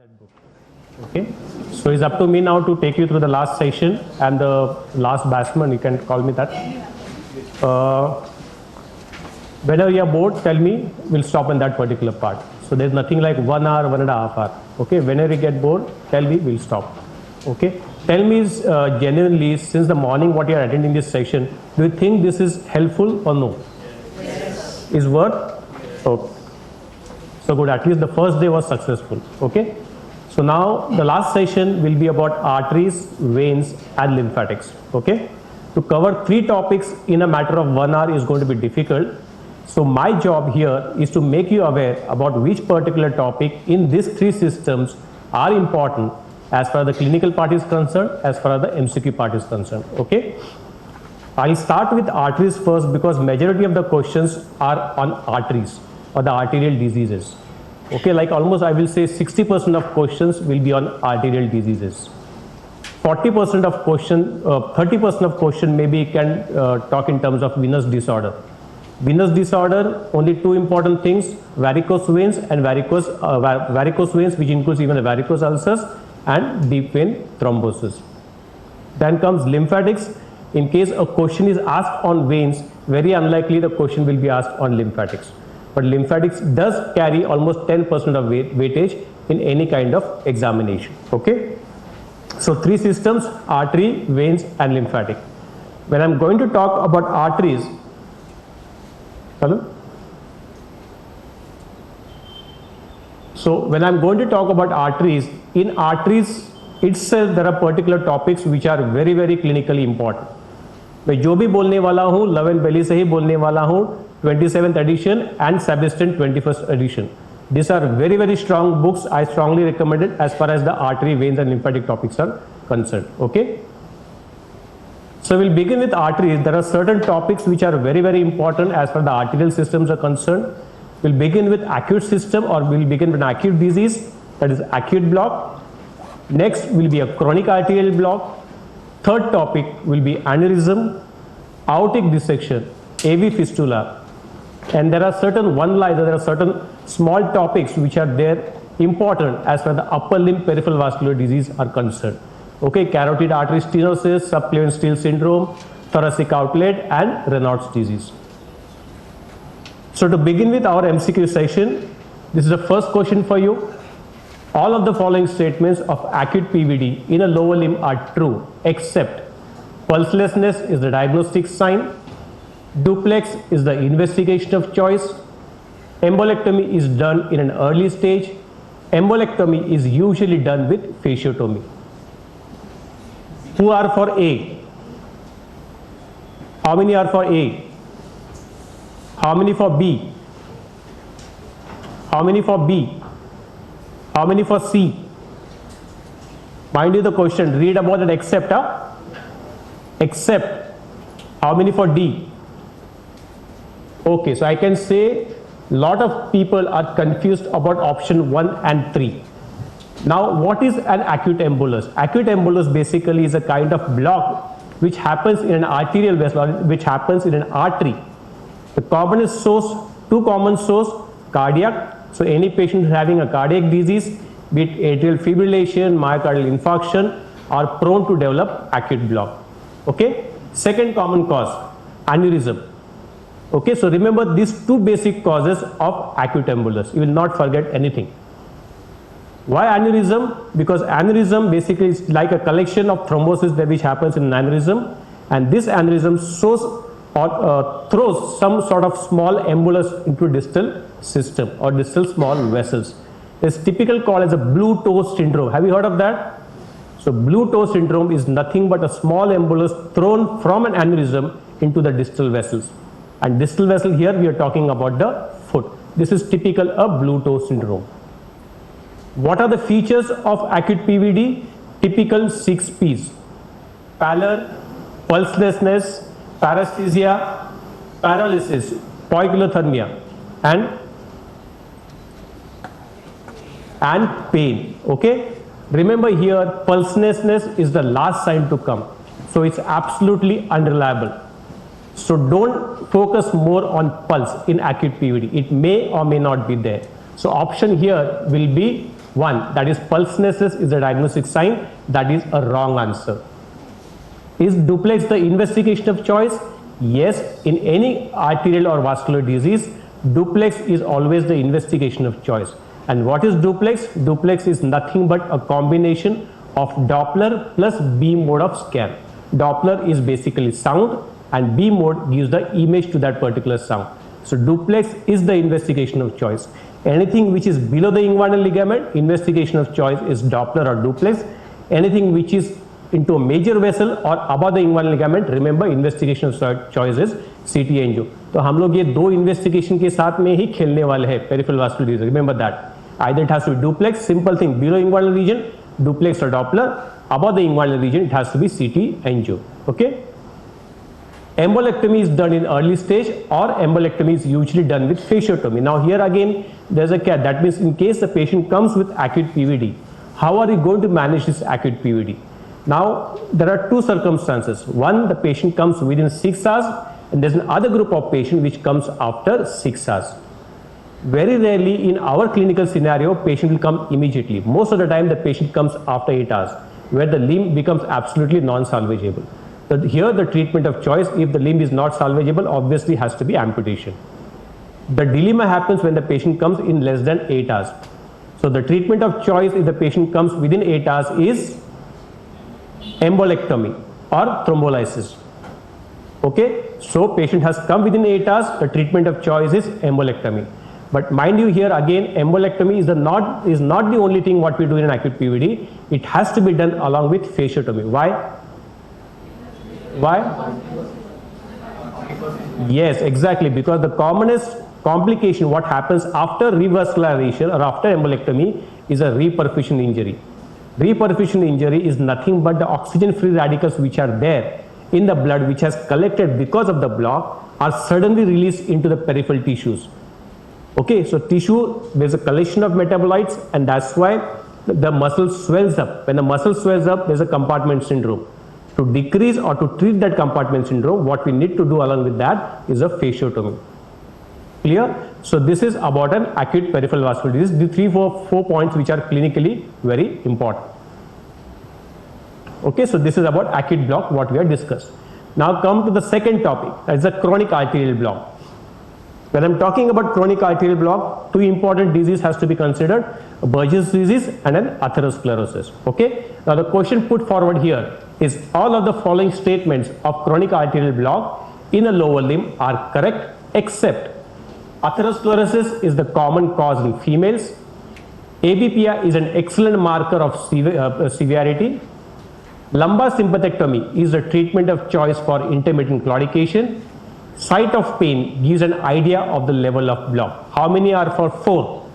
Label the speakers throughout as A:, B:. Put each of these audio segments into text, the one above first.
A: that book. Okay, so it's up to me now to take you through the last session and the last batsman, you can call me that. Whenever you are bored, tell me, we'll stop in that particular part. So there's nothing like 1 hour, 1.5 hours. Okay, whenever you get bored, tell me, we'll stop. Okay, tell me genuinely, since the morning what you are attending this session, do you think this is helpful or no? Yes. Is worth? Okay. So good, at least the first day was successful. Okay. So now the last session will be about arteries, veins and lymphatics. Okay. To cover 3 topics in a matter of 1 hour is going to be difficult. So my job here is to make you aware about which particular topic in these 3 systems are important as far as the clinical part is concerned, as far as the MCQ part is concerned. Okay. I'll start with arteries first because majority of the questions are on arteries or the arterial diseases. Okay, like almost I will say 60% of questions will be on arterial diseases. 40% of question, 30% of question maybe can talk in terms of venous disorder. Venous disorder, only 2 important things, varicose veins and varicose veins, which includes even the varicose ulcers, and deep vein thrombosis. Then comes lymphatics. In case a question is asked on veins, very unlikely the question will be asked on lymphatics. But lymphatics does carry almost 10% of weightage in any kind of examination. Okay. So 3 systems, artery, veins and lymphatic. When I'm going to talk about arteries, hello? So when I'm going to talk about arteries, in arteries itself there are particular topics which are very, very clinically important. मैं जो भी बोलने वाला हूँ love and बेली से ही बोलने वाला हूँ 27th edition and Sebastian 21st edition. These are very, very strong books. I strongly recommend it as far as the artery, veins and lymphatic topics are concerned. Okay. So we'll begin with arteries. There are certain topics which are very, very important as far as the arterial systems are concerned. We'll begin with acute system, or we'll begin with an acute disease, that is acute block. Next will be a chronic arterial block. Third topic will be aneurysm, aortic dissection, AV fistula, and there are certain there are certain small topics which are there important as far as the upper limb peripheral vascular disease are concerned. Okay, carotid artery stenosis, subclavian steal syndrome, thoracic outlet and Raynaud's disease. So to begin with our MCQ session, this is the first question for you. All of the following statements of acute PVD in a lower limb are true except pulselessness is the diagnostic sign, duplex is the investigation of choice, embolectomy is done in an early stage, embolectomy is usually done with fasciotomy. Who are for A? How many are for A? How many for B? How many for B? How many for C? Mind you the question, read about it except. Except. How many for D? Okay, so I can say lot of people are confused about option 1 and 3. Now what is an acute embolus? Acute embolus basically is a kind of block which happens in an arterial vessel, which happens in an artery. The commonest source, 2 common source, cardiac. So any patient having a cardiac disease, be it atrial fibrillation, myocardial infarction, are prone to develop acute block. Okay. Second common cause, aneurysm. Okay, so remember these 2 basic causes of acute embolus. You will not forget anything. Why aneurysm? Because aneurysm basically is like a collection of thrombosis which happens in an aneurysm, and this aneurysm shows or throws some sort of small embolus into distal system or distal small vessels. It's typically called as a blue toe syndrome. Have you heard of that? So blue toe syndrome is nothing but a small embolus thrown from an aneurysm into the distal vessels. And distal vessel here we are talking about the foot. This is typical of blue toe syndrome. What are the features of acute PVD? Typical 6 P's. Pallor, pulselessness, paresthesia, paralysis, poikilothermia and pain. Okay, remember here pulselessness is the last sign to come, so it's absolutely unreliable. So don't focus more on pulse in acute PVD. It may or may not be there. So option here will be 1, that is pulsionosis is a diagnostic sign. That is a wrong answer. Is duplex the investigation of choice? Yes, in any arterial or vascular disease, duplex is always the investigation of choice. And what is duplex? Duplex is nothing but a combination of Doppler plus B mode of scan. Doppler is basically sound and B mode gives the image to that particular sound. So duplex is the investigation of choice. Anything which is below the inguinal ligament, investigation of choice is Doppler or duplex. Anything which is into a major vessel or above the inguinal ligament, remember investigation of choice is CT angio. तो हम लोग ये दो investigation के साथ में ही खेलने वाले हैं peripheral vascular disease. Remember that. Either it has to be duplex, simple thing, below inguinal region, duplex or Doppler. Above the inguinal region, it has to be CT angio. Okay. Embolectomy is done in early stage, or embolectomy is usually done with fasciotomy. Now here again, there's a catch. That means in case the patient comes with acute PVD, how are you going to manage this acute PVD? Now there are two circumstances. One, the patient comes within 6 hours, and there's another group of patient which comes after 6 hours. Very rarely in our clinical scenario, patient will come immediately. Most of the time the patient comes after 8 hours, where the limb becomes absolutely non-salvageable. So here the treatment of choice, if the limb is not salvageable, obviously has to be amputation. The dilemma happens when the patient comes in less than 8 hours. So the treatment of choice if the patient comes within 8 hours is embolectomy or thrombolysis. Okay, so patient has come within 8 hours, the treatment of choice is embolectomy. But mind you, here again, embolectomy is not the only thing what we do in an acute PVD. It has to be done along with fasciotomy. Why? Why? Yes, exactly, because the commonest complication what happens after revascularization or after embolectomy is a reperfusion injury. Reperfusion injury is nothing but the oxygen free radicals which are there in the blood, which has collected because of the block, are suddenly released into the peripheral tissues. Okay, so tissue, there's a collection of metabolites, and that's why the muscle swells up. When the muscle swells up, there's a compartment syndrome. To decrease or to treat that compartment syndrome, what we need to do along with that is a fasciotomy. Clear? So this is about an acute peripheral vascular disease. The four points which are clinically very important. Okay, so this is about acute block what we have discussed. Now come to the second topic, that's the chronic arterial block. When I'm talking about chronic arterial block, two important diseases has to be considered, Burgess disease and an atherosclerosis. Okay, now the question put forward here is all of the following statements of chronic arterial block in a lower limb are correct, except atherosclerosis is the common cause in females, ABPI is an excellent marker of severity, lumbar sympathectomy is the treatment of choice for intermittent claudication, site of pain gives an idea of the level of block. How many are for 4?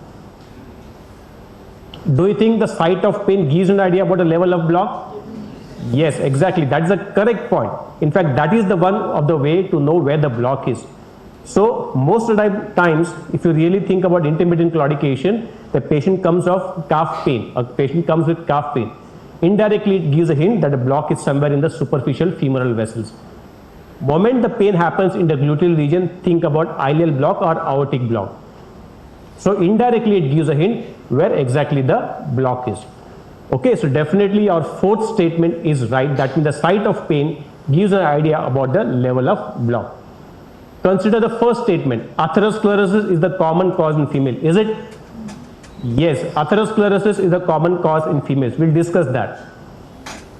A: Do you think the site of pain gives an idea about the level of block? Yes, exactly. That's the correct point. In fact, that is the one of the way to know where the block is. So most of the times, if you really think about intermittent claudication, the patient comes off calf pain. A patient comes with calf pain. Indirectly, it gives a hint that the block is somewhere in the superficial femoral vessels. Moment the pain happens in the gluteal region, think about iliac block or aortic block. So indirectly it gives a hint where exactly the block is. Okay, so definitely our fourth statement is right, that means the site of pain gives an idea about the level of block. Consider the first statement, atherosclerosis is the common cause in female. Is it? Yes, atherosclerosis is the common cause in females. We'll discuss that.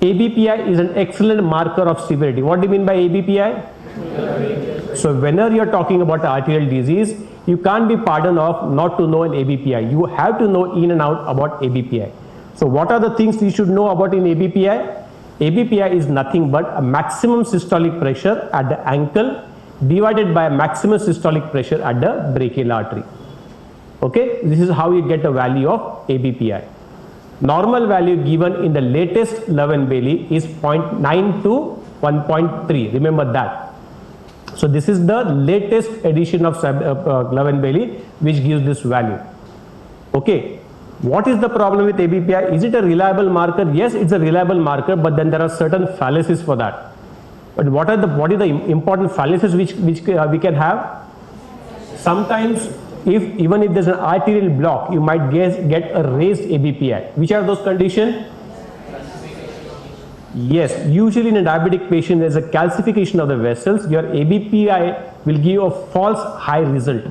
A: ABPI is an excellent marker of severity. What do you mean by ABPI? So whenever you're talking about arterial disease, you can't be pardoned of not to know an ABPI. You have to know in and out about ABPI. So what are the things you should know about in ABPI? ABPI is nothing but a maximum systolic pressure at the ankle divided by a maximum systolic pressure at the brachial artery. Okay, this is how you get the value of ABPI. Normal value given in the latest Love and Bailey is 0.9 to 1.3. Remember that. So this is the latest edition of Love and Bailey which gives this value. Okay. What is the problem with ABPI? Is it a reliable marker? Yes, it's a reliable marker, but then there are certain fallacies for that. But what is the important fallacies which we can have? Sometimes even if there's an arterial block, you might get a raised ABPI. Which are those conditions? Yes, usually in a diabetic patient, there's a calcification of the vessels. Your ABPI will give a false high result.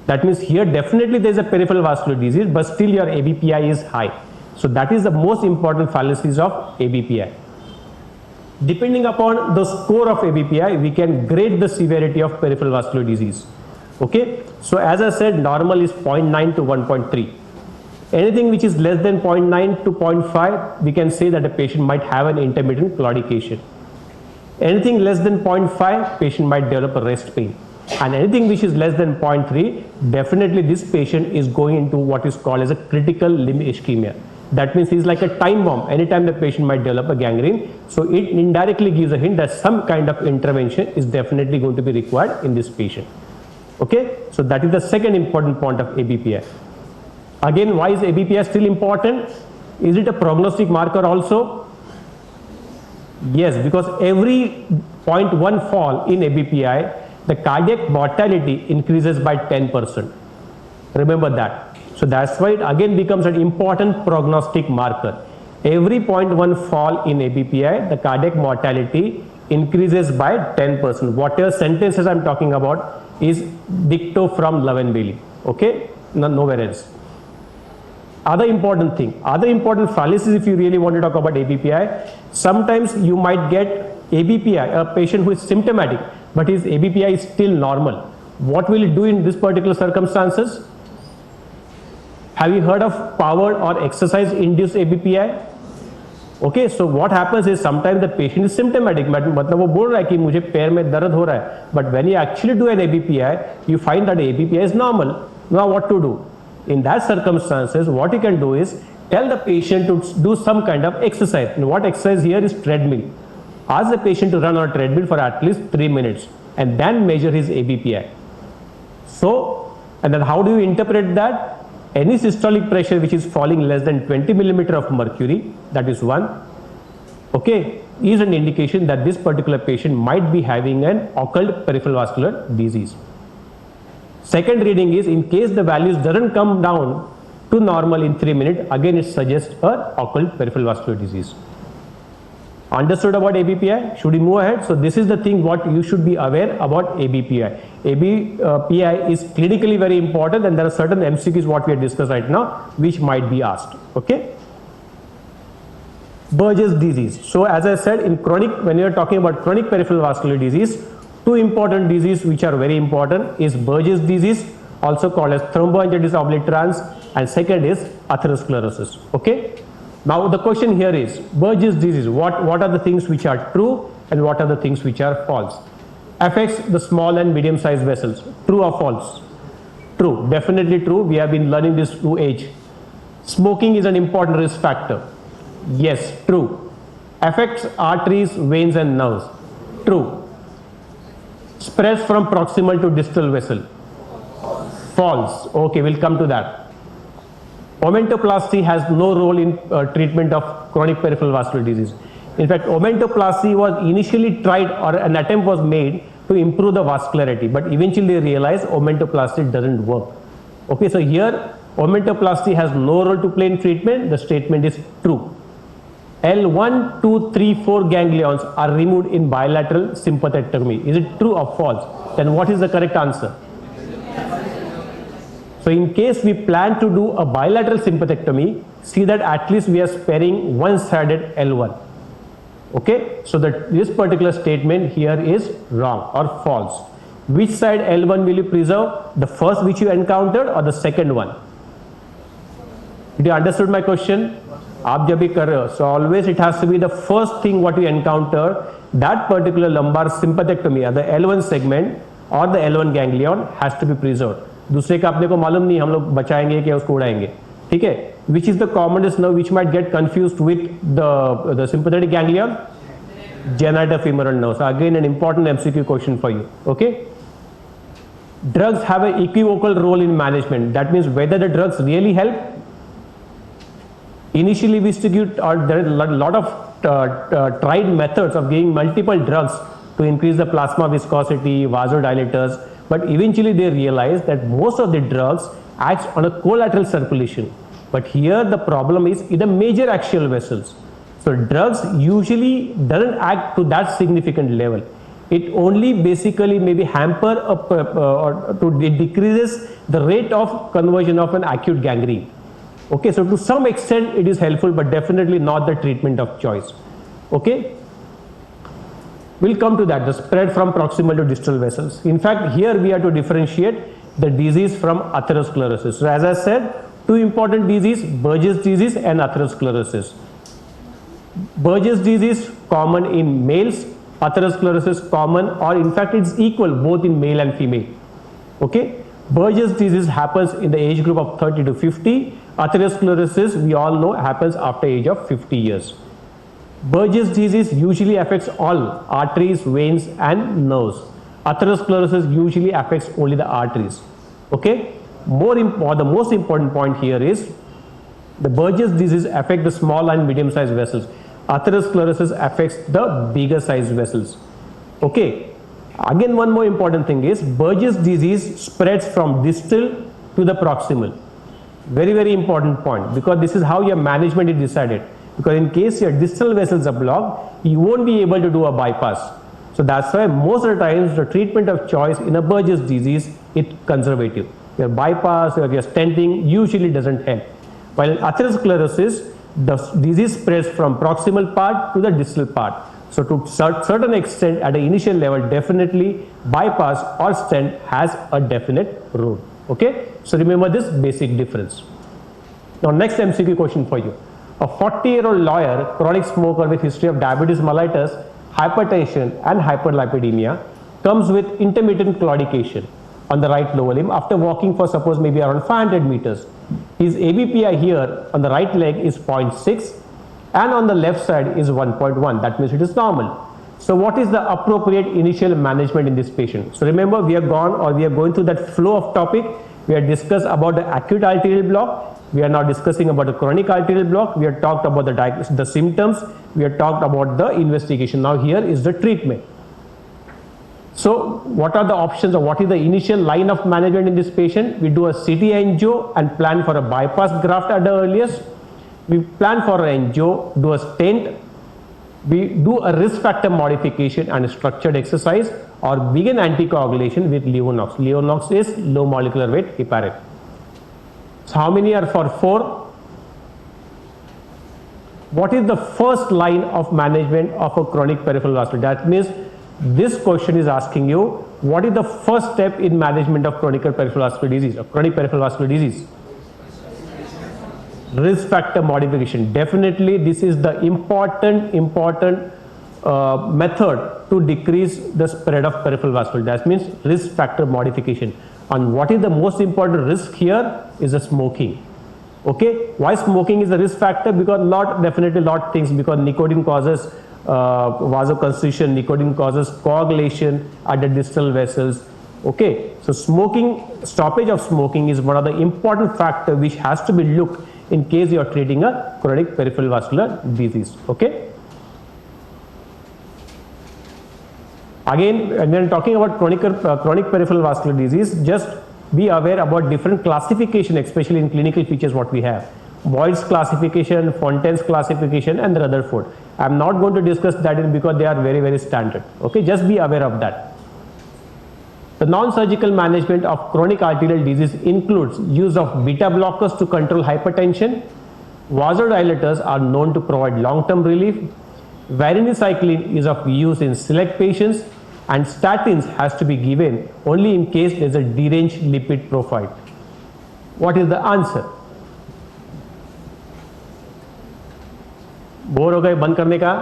A: That means here definitely there's a peripheral vascular disease, but still your ABPI is high. So that is the most important fallacies of ABPI. Depending upon the score of ABPI, we can grade the severity of peripheral vascular disease. Okay, so as I said, normal is 0.9 to 1.3. Anything which is less than 0.9 to 0.5, we can say that a patient might have an intermittent claudication. Anything less than 0.5, patient might develop a rest pain. And anything which is less than 0.3, definitely this patient is going into what is called as a critical limb ischemia. That means it's like a time bomb. Anytime the patient might develop a gangrene. So it indirectly gives a hint that some kind of intervention is definitely going to be required in this patient. Okay, so that is the second important point of ABPI. Again, why is ABPI still important? Is it a prognostic marker also? Yes, because every 0.1 fall in ABPI, the cardiac mortality increases by 10%. Remember that. So that's why it again becomes an important prognostic marker. Every 0.1 fall in ABPI, the cardiac mortality increases by 10%. Whatever sentences I'm talking about is dicto from Love and Bailey. Okay, nowhere else. Other important thing, other important fallacies if you really want to talk about ABPI, sometimes you might get ABPI, a patient who is symptomatic, but his ABPI is still normal. What will it do in this particular circumstances? Have you heard of powered or exercise induced ABPI? Okay, so what happens is sometimes the patient is symptomatic, मतलब वो बोल रहा है कि मुझे पैर में दर्द हो रहा है, but when you actually do an ABPI, you find that ABPI is normal. Now what to do? In that circumstances, what you can do is tell the patient to do some kind of exercise. And what exercise here is treadmill. Ask the patient to run on a treadmill for at least 3 minutes and then measure his ABPI. So, and then how do you interpret that? Any systolic pressure which is falling less than 20 millimeter of mercury, that is one, okay, is an indication that this particular patient might be having an occult peripheral vascular disease. Second reading is, in case the values doesn't come down to normal in 3 minutes, again it suggests a occult peripheral vascular disease. Understood about ABPI? Should we move ahead? So this is the thing what you should be aware about ABPI. ABPI is clinically very important, and there are certain MCQs what we have discussed right now which might be asked. Okay. Burgess disease. So as I said, in chronic, when you are talking about chronic peripheral vascular disease, two important diseases which are very important is Burgess disease, also called as thromboangiitis obliterans, and second is atherosclerosis. Okay. Now the question here is, Burgess disease, what are the things which are true and what are the things which are false? Affects the small and medium sized vessels. True or false? True, definitely true. We have been learning this through age. Smoking is an important risk factor. Yes, true. Affects arteries, veins and nerves. True. Spreads from proximal to distal vessel. False. Okay, we'll come to that. Omentoplasty has no role in treatment of chronic peripheral vascular disease. In fact, omentoplasty was initially tried, or an attempt was made to improve the vascularity, but eventually they realized omentoplasty doesn't work. Okay, so here omentoplasty has no role to play in treatment. The statement is true. L1, 2, 3, 4 ganglions are removed in bilateral sympathectomy. Is it true or false? Then what is the correct answer? So in case we plan to do a bilateral sympathectomy, see that at least we are sparing one-sided L1. Okay, so that this particular statement here is wrong or false. Which side L1 will you preserve? The first which you encountered or the second one? Did you understood my question? आप जब भी कर रहे हो, so always it has to be the first thing what you encounter, that particular lumbar sympathectomy or the L1 segment or the L1 ganglion has to be preserved. दूसरे का अपने को मालूम नहीं, हम लोग बचाएंगे क्या उसको उड़ाएंगे, ठीक है? Which is the commonest nerve which might get confused with the sympathetic ganglion? Genitofemoral nerve. So again an important MCQ question for you. Okay. Drugs have an equivocal role in management. That means whether the drugs really help. Initially we there are a lot of tried methods of giving multiple drugs to increase the plasma viscosity, vasodilators, but eventually they realized that most of the drugs acts on a collateral circulation. But here the problem is in the major axial vessels. So drugs usually doesn't act to that significant level. It only basically maybe hamper it decreases the rate of conversion of an acute gangrene. Okay, so to some extent it is helpful, but definitely not the treatment of choice. Okay, we'll come to that, the spread from proximal to distal vessels. In fact, here we have to differentiate the disease from atherosclerosis. So as I said, two important diseases, Burgess disease and atherosclerosis. Burgess disease common in males, atherosclerosis common, or in fact it's equal both in male and female. Okay, Burgess disease happens in the age group of 30 to 50. Atherosclerosis, we all know, happens after age of 50 years. Burgess disease usually affects all arteries, veins and nerves. Atherosclerosis usually affects only the arteries. Okay, the most important point here is the Burgess disease affects the small and medium sized vessels. Atherosclerosis affects the bigger sized vessels. Okay, again one more important thing is Burgess disease spreads from distal to the proximal. Very important point, because this is how your management is decided. Because in case your distal vessels are blocked, you won't be able to do a bypass. So that's why most of the times the treatment of choice in a Burgess disease is conservative. Your bypass or your stenting usually doesn't help. While in atherosclerosis, the disease spreads from proximal part to the distal part. So to certain extent, at the initial level, definitely bypass or stent has a definite role. Okay, so remember this basic difference. Now next MCQ question for you. A 40-year-old lawyer, chronic smoker with history of diabetes mellitus, hypertension and hyperlipidemia, comes with intermittent claudication on the right lower limb after walking for suppose maybe around 500 meters. His ABPI here on the right leg is 0.6 and on the left side is 1.1. That means it is normal. So what is the appropriate initial management in this patient? So remember, we are going through that flow of topic. We have discussed about the acute arterial block. We are now discussing about the chronic arterial block. We have talked about the symptoms. We have talked about the investigation. Now here is the treatment. So what are the options, or what is the initial line of management in this patient? We do a CT angio and plan for a bypass graft at the earliest. We plan for an angio, do a stent. We do a risk factor modification and a structured exercise, or begin anticoagulation with Levonox. Levonox is low molecular weight heparin. So how many are for 4? What is the first line of management of a chronic peripheral vasculitis? That means this question is asking you, what is the first step in management of chronic peripheral vascular disease, or chronic peripheral vascular disease? Risk factor modification. Definitely this is the important method to decrease the spread of peripheral vasculitis. That means risk factor modification. And what is the most important risk here is the smoking. Okay, why smoking is a risk factor? Because definitely lot things, because nicotine causes vasoconstriction, nicotine causes coagulation at the distal vessels. Okay, so stoppage of smoking is one of the important factors which has to be looked in case you are treating a chronic peripheral vascular disease. Okay, again, when talking about chronic peripheral vascular disease, just be aware about different classification, especially in clinical features what we have. Boyd's classification, Fontaine's classification and Rutherford. I am not going to discuss that because they are very standard. Okay, just be aware of that. The non-surgical management of chronic arterial disease includes use of beta blockers to control hypertension. Vasodilators are known to provide long-term relief. Varenicline is of use in select patients, and statins has to be given only in case there is a deranged lipid profile. What is the answer? Bore हो गए बंद करने का?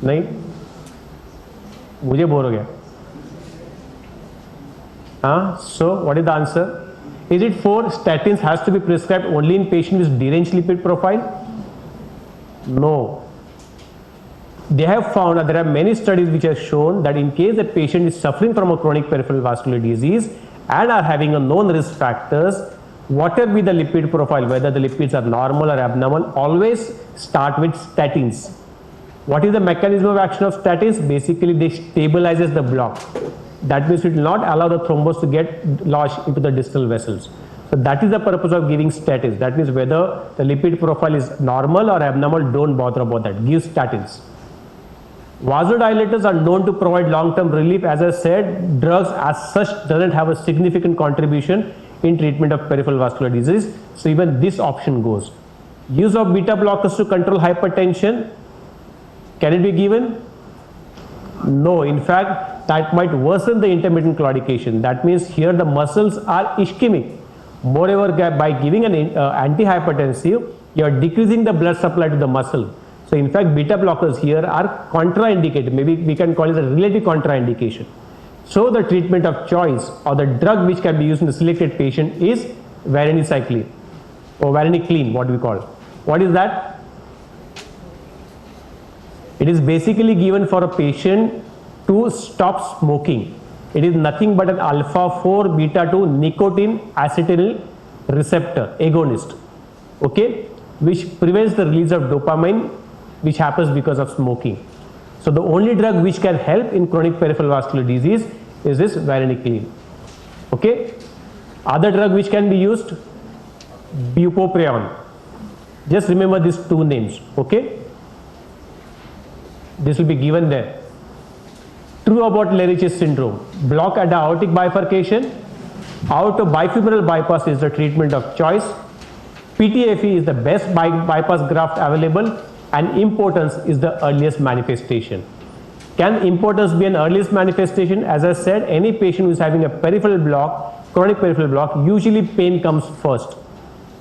A: नहीं, मुझे bore हो गया. So what is the answer? Is it 4? Statins has to be prescribed only in patient with deranged lipid profile? No. They have found that there are many studies which have shown that in case the patient is suffering from a chronic peripheral vascular disease and are having a known risk factors, whatever be the lipid profile, whether the lipids are normal or abnormal, always start with statins. What is the mechanism of action of statins? Basically, they stabilizes the block. That means it will not allow the thrombus to get lodged into the distal vessels. So that is the purpose of giving statins. That means whether the lipid profile is normal or abnormal, don't bother about that. Give statins. Vasodilators are known to provide long-term relief. As I said, drugs as such doesn't have a significant contribution in treatment of peripheral vascular disease. So even this option goes. Use of beta blockers to control hypertension. Can it be given? No. In fact, that might worsen the intermittent claudication. That means here the muscles are ischemic. Moreover, by giving an antihypertensive, you are decreasing the blood supply to the muscle. So in fact, beta blockers here are contraindicated. Maybe we can call it a relative contraindication. So the treatment of choice or the drug which can be used in the selected patient is varenicline or varenicline, what we call. What is that? It is basically given for a patient to stop smoking. It is nothing but an alpha-4 beta-2 nicotine acetyl receptor agonist, okay, which prevents the release of dopamine, which happens because of smoking. So the only drug which can help in chronic peripheral vascular disease is this varenicline. Okay. Other drug which can be used, bupropion. Just remember these two names. Okay. This will be given there. True about Lerich's syndrome. Block at the aortic bifurcation. Aorto bifemoral bypass is the treatment of choice. PTFE is the best bypass graft available, and impotence is the earliest manifestation. Can impotence be an earliest manifestation? As I said, any patient who is having a peripheral block, chronic peripheral block, usually pain comes first.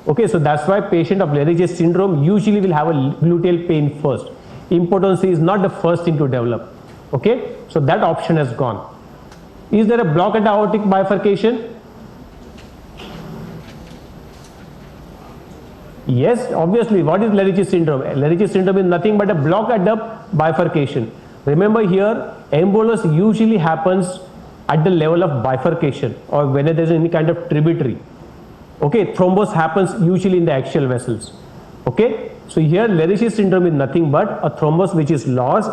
A: Okay, so that's why patient of Lerich's syndrome usually will have a gluteal pain first. Impotence is not the first thing to develop. Okay, so that option has gone. Is there a block at the aortic bifurcation? Yes, obviously. What is Lerich's syndrome? Lerich's syndrome is nothing but a block at the bifurcation. Remember here, embolus usually happens at the level of bifurcation or when there is any kind of tributary. Okay, thrombus happens usually in the axial vessels. Okay, so here Lerich's syndrome is nothing but a thrombus which is lodged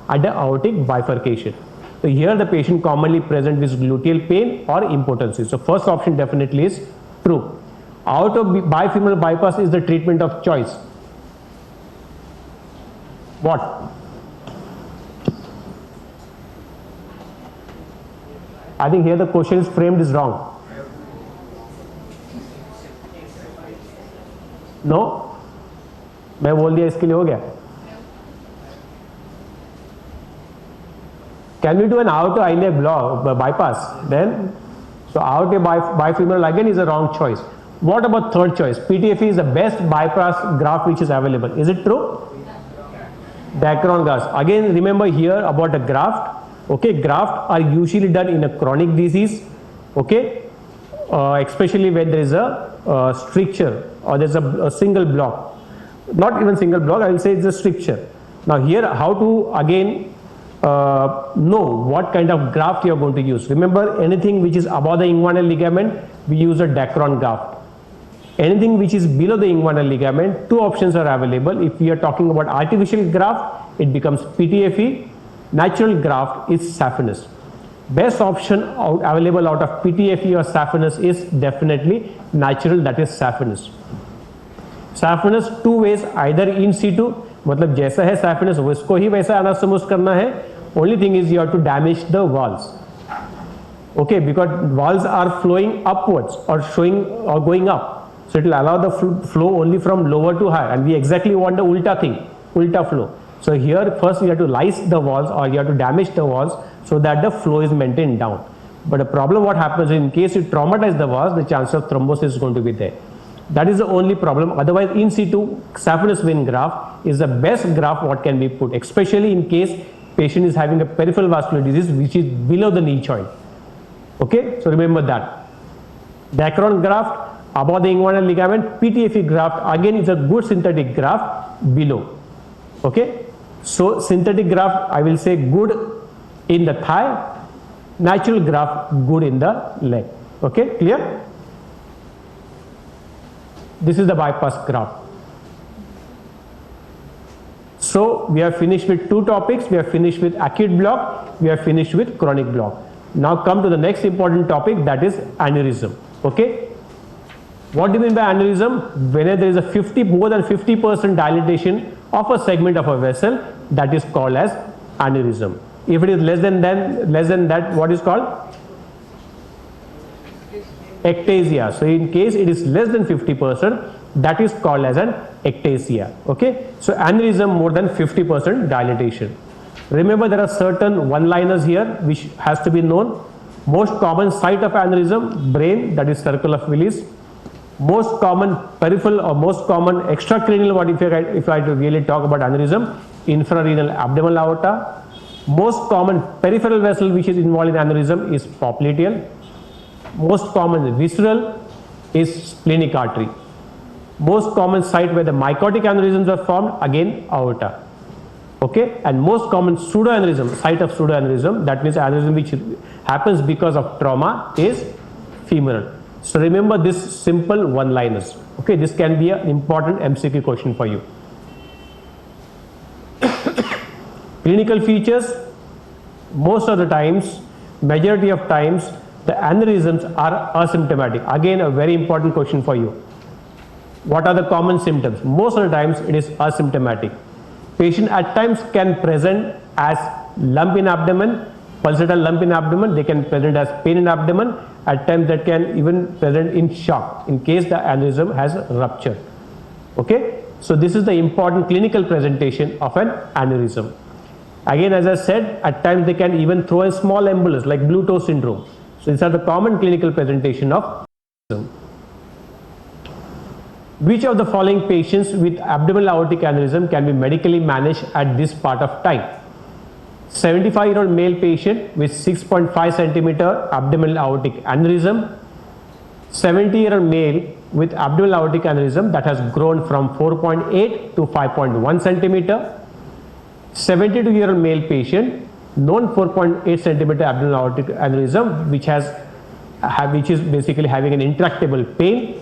A: at the aortic bifurcation. So here the patient commonly present with gluteal pain or impotence. So first option definitely is true. Aorto bifemoral bypass is the treatment of choice. What? I think here the question is framed is wrong. No? मैं बोल दिया इसके लिए हो गया. Can we do an aorto iliac block bypass? Then, so aorto bifemoral again is a wrong choice. What about third choice? PTFE is the best bypass graft which is available. Is it true? Dacron graft. Again, remember here about the graft. Okay, graft are usually done in a chronic disease. Okay, especially when there is a stricture or there is a single block. Not even single block, I will say it's a stricture. Now here, how to again know what kind of graft you are going to use. Remember, anything which is above the inguinal ligament, we use a Dacron graft. Anything which is below the inguinal ligament, two options are available. If we are talking about artificial graft, it becomes PTFE. Natural graft is saphenous. Best option available out of PTFE or saphenous is definitely natural, that is saphenous. Saphenous two ways, either in situ, मतलब जैसा है saphenous उसको ही वैसा anastomose करना है. Only thing is you have to damage the walls. Okay, because walls are flowing upwards or showing or going up. So it will allow the flow only from lower to higher, and we exactly want the ulta thing, ulta flow. So here first you have to lyse the walls or you have to damage the walls so that the flow is maintained down. But the problem what happens in case you traumatize the walls, the chance of thrombosis is going to be there. That is the only problem. Otherwise, in situ saphenous vein graft is the best graft what can be put, especially in case patient is having a peripheral vascular disease which is below the knee joint. Okay, so remember that. Dacron graft above the inguinal ligament, PTFE graft again is a good synthetic graft below. Okay, so synthetic graft I will say good in the thigh, natural graft good in the leg. Okay, clear? This is the bypass graft. So So we are finished with two topics. We are finished with acute block. We are finished with chronic block. Now come to the next important topic, that is aneurysm. Okay. What do you mean by aneurysm? Whenever there is a more than 50% dilatation of a segment of a vessel, that is called as aneurysm. If it is less than that, what is called? Ectasia. So in case it is less than 50%, that is called as an ectasia. Okay. So aneurysm more than 50% dilatation. Remember, there are certain one-liners here which has to be known. Most common site of aneurysm, brain, that is circle of Willis. Most common peripheral or most common extracranial, what if I to really talk about aneurysm, infrarenal abdominal aorta. Most common peripheral vessel which is involved in aneurysm is popliteal. Most common visceral is splenic artery. Most common site where the mycotic aneurysms are formed, again aorta. Okay, and most common pseudoaneurysm, site of pseudoaneurysm, that means aneurysm which happens because of trauma, is femoral. So remember this simple one-liners. Okay, this can be an important MCQ question for you. Clinical features, most of the times, majority of times, the aneurysms are asymptomatic. Again, a very important question for you. What are the common symptoms? Most of the times it is asymptomatic. Patient at times can present as lump in abdomen, pulsatile lump in abdomen. They can present as pain in abdomen. At times that can even present in shock in case the aneurysm has ruptured. Okay, so this is the important clinical presentation of an aneurysm. Again, as I said, at times they can even throw a small embolus like blue toe syndrome. So these are the common clinical presentation of aneurysm. Which of the following patients with abdominal aortic aneurysm can be medically managed at this part of time? 75-year-old male patient with 6.5 centimeter abdominal aortic aneurysm, 70-year-old male with abdominal aortic aneurysm that has grown from 4.8 to 5.1 centimeter, 72-year-old male patient, known 4.8 centimeter abdominal aortic aneurysm which is basically having an intractable pain,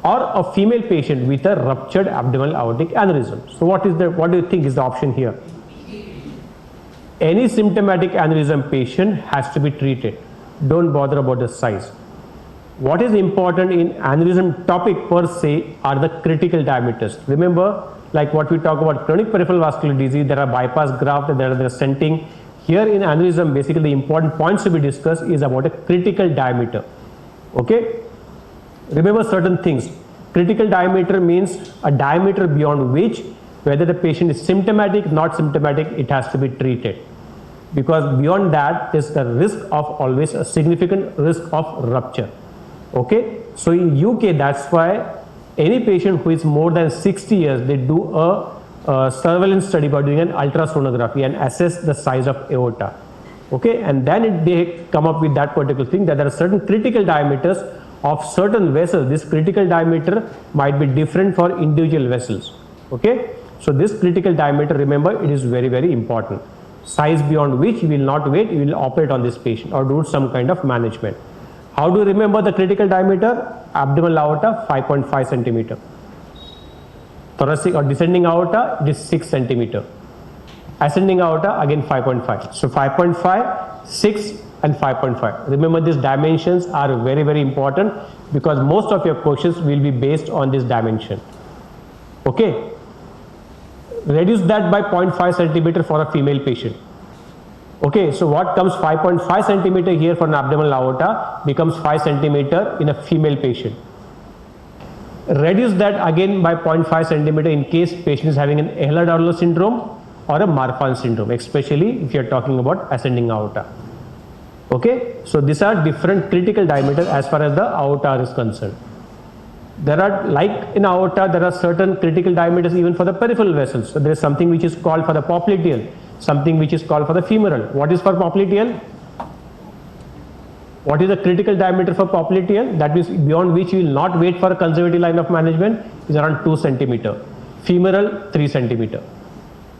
A: or a female patient with a ruptured abdominal aortic aneurysm. So what do you think is the option here? Any symptomatic aneurysm patient has to be treated. Don't bother about the size. What is important in aneurysm topic per se are the critical diameters. Remember, like what we talk about chronic peripheral vascular disease, there are bypass graft, there are stenting. Here in aneurysm, basically the important points to be discussed is about a critical diameter. Okay. Remember certain things. Critical diameter means a diameter beyond which, whether the patient is symptomatic, not symptomatic, it has to be treated. Because beyond that, there is the risk of always a significant risk of rupture. Okay. So in UK, that's why any patient who is more than 60 years, they do a surveillance study by doing an ultrasonography and assess the size of aorta. Okay. And then they come up with that particular thing, that there are certain critical diameters of certain vessels. This critical diameter might be different for individual vessels. Okay. So this critical diameter, remember, it is very, very important. Size beyond which you will not wait, you will operate on this patient or do some kind of management. How do you remember the critical diameter? Abdominal aorta 5.5 centimeter. Thoracic or descending aorta, it is 6 centimeter. Ascending aorta, again 5.5. So 5.5, 6 and 5.5. Remember, these dimensions are very, very important because most of your questions will be based on this dimension. Okay. Reduce that by 0.5 centimeter for a female patient. Okay, so what comes 5.5 centimeter here for an abdominal aorta becomes 5 centimeter in a female patient. Reduce that again by 0.5 centimeter in case patient is having an Ehlers-Danlos syndrome or a Marfan syndrome, especially if you are talking about ascending aorta. Okay, so these are different critical diameters as far as the aorta is concerned. There are, like in aorta, there are certain critical diameters even for the peripheral vessels. So there is something which is called for the popliteal, something which is called for the femoral. What is for popliteal? What is the critical diameter for popliteal? That means beyond which you will not wait for a conservative line of management is around 2 centimeter. Femoral 3 centimeter.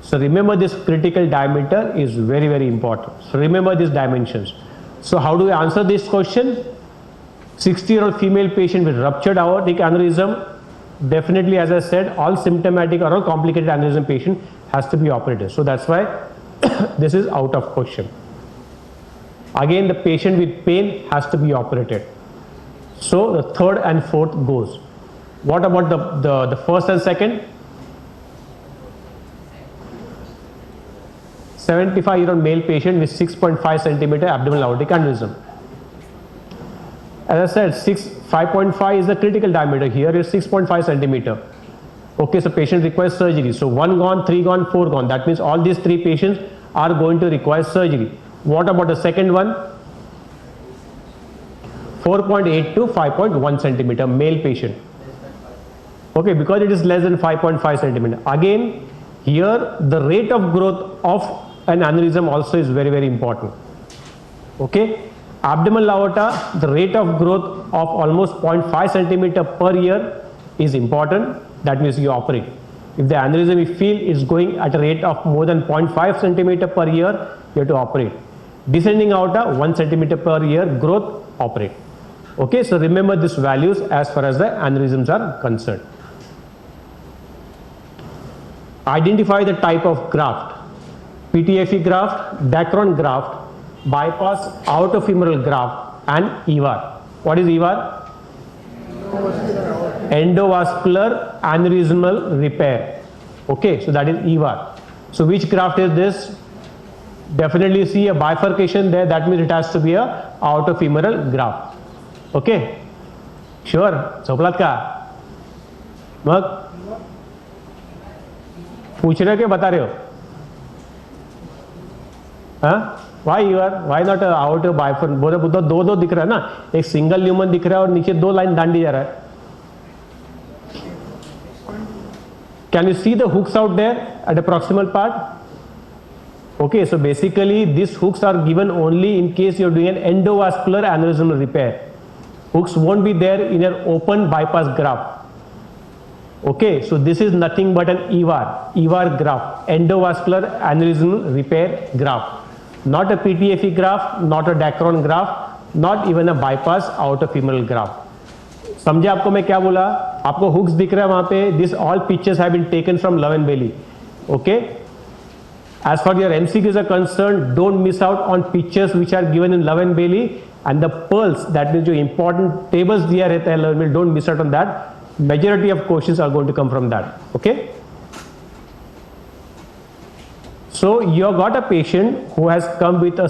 A: So remember, this critical diameter is very, very important. So remember these dimensions. So how do we answer this question? 60-year-old female patient with ruptured aortic aneurysm, definitely, as I said, all symptomatic or all complicated aneurysm patient has to be operated. So that's why this is out of question. Again, the patient with pain has to be operated. So the third and fourth goes. What about the first and second? 75-year-old male patient with 6.5 centimeter abdominal aortic aneurysm. As I said, 5.5 is the critical diameter. Here is 6.5 centimeter. Okay, so patient requires surgery. So 1 gone, 3 gone, 4 gone. That means all these 3 patients are going to require surgery. What about the second one? 4.8 to 5.1 centimeter male patient. Okay, because it is less than 5.5 centimeter. Again, here the rate of growth of an aneurysm also is very, very important. Okay, abdominal aorta, the rate of growth of almost 0.5 centimeter per year is important. That means you operate. If the aneurysm you feel is going at a rate of more than 0.5 centimeter per year, you have to operate. Descending aorta, 1 centimeter per year growth, operate. Okay, so remember these values as far as the aneurysms are concerned. Identify the type of graft. PTFE graft, Dacron graft, bypass aortofemoral graft, and EVAR. What is EVAR? Endovascular aneurysmal repair. Okay, so that is EVAR. So which graft is this? Definitely see a bifurcation there. That means it has to be a aortofemoral graft. Okay, sure. झोपलात का? मग पूछ रहे हो कि बता रहे हो? हाँ? Why EVAR? Why not a aorta bifurcation? बोलो दो दिख रहा है ना? एक सिंगल ल्यूमन दिख रहा है और नीचे 2 लाइन दांडी जा रहा है. Can you see the hooks out there at the proximal part? Okay, so basically these hooks are given only in case you are doing an endovascular aneurysmal repair. Hooks won't be there in an open bypass graft. Okay, so this is nothing but an EVAR graft, endovascular aneurysmal repair graft. Not a PTFE graft, not a Dacron graft, not even a bypass aortofemoral graft. समझे आपको मैं क्या बोला? आपको hooks दिख रहा है वहां पे. This all pictures have been taken from love and belly. Okay, as far as your MCQs are concerned, don't miss out on pictures which are given in love and belly and the pearls, that means जो important tables दिया रहता है love and belly, don't miss out on that. Majority of questions are going to come from that. Okay, so you have got a patient who has come with a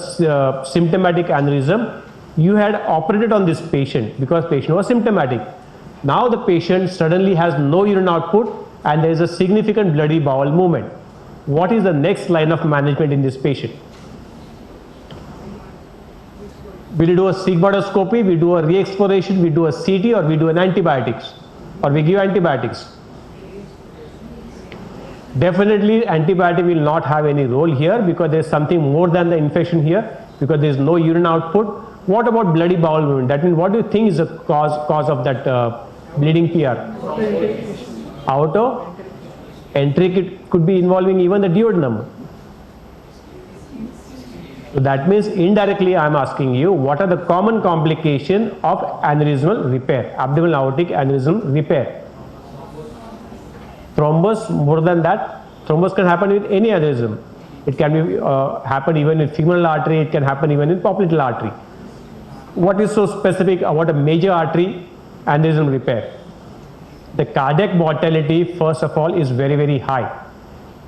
A: symptomatic aneurysm. You had operated on this patient because patient was symptomatic. Now the patient suddenly has no urine output and there is a significant bloody bowel movement. What is the next line of management in this patient? Will you do a sigmoidoscopy, we do a re-exploration, we do a CT, or we do an antibiotics, or we give antibiotics? Definitely antibiotic will not have any role here because there is something more than the infection here, because there is no urine output. What about bloody bowel movement? That means what do you think is the cause of that bleeding PR? Auto-enteric, it could be involving even the duodenum. So that means indirectly I am asking you, what are the common complications of aneurysmal repair, abdominal aortic aneurysm repair? Thrombus, more than that, thrombus can happen with any aneurysm. It can be happen even in femoral artery, it can happen even in popliteal artery. What is so specific about a major artery aneurysm repair? The cardiac mortality, first of all, is very, very high.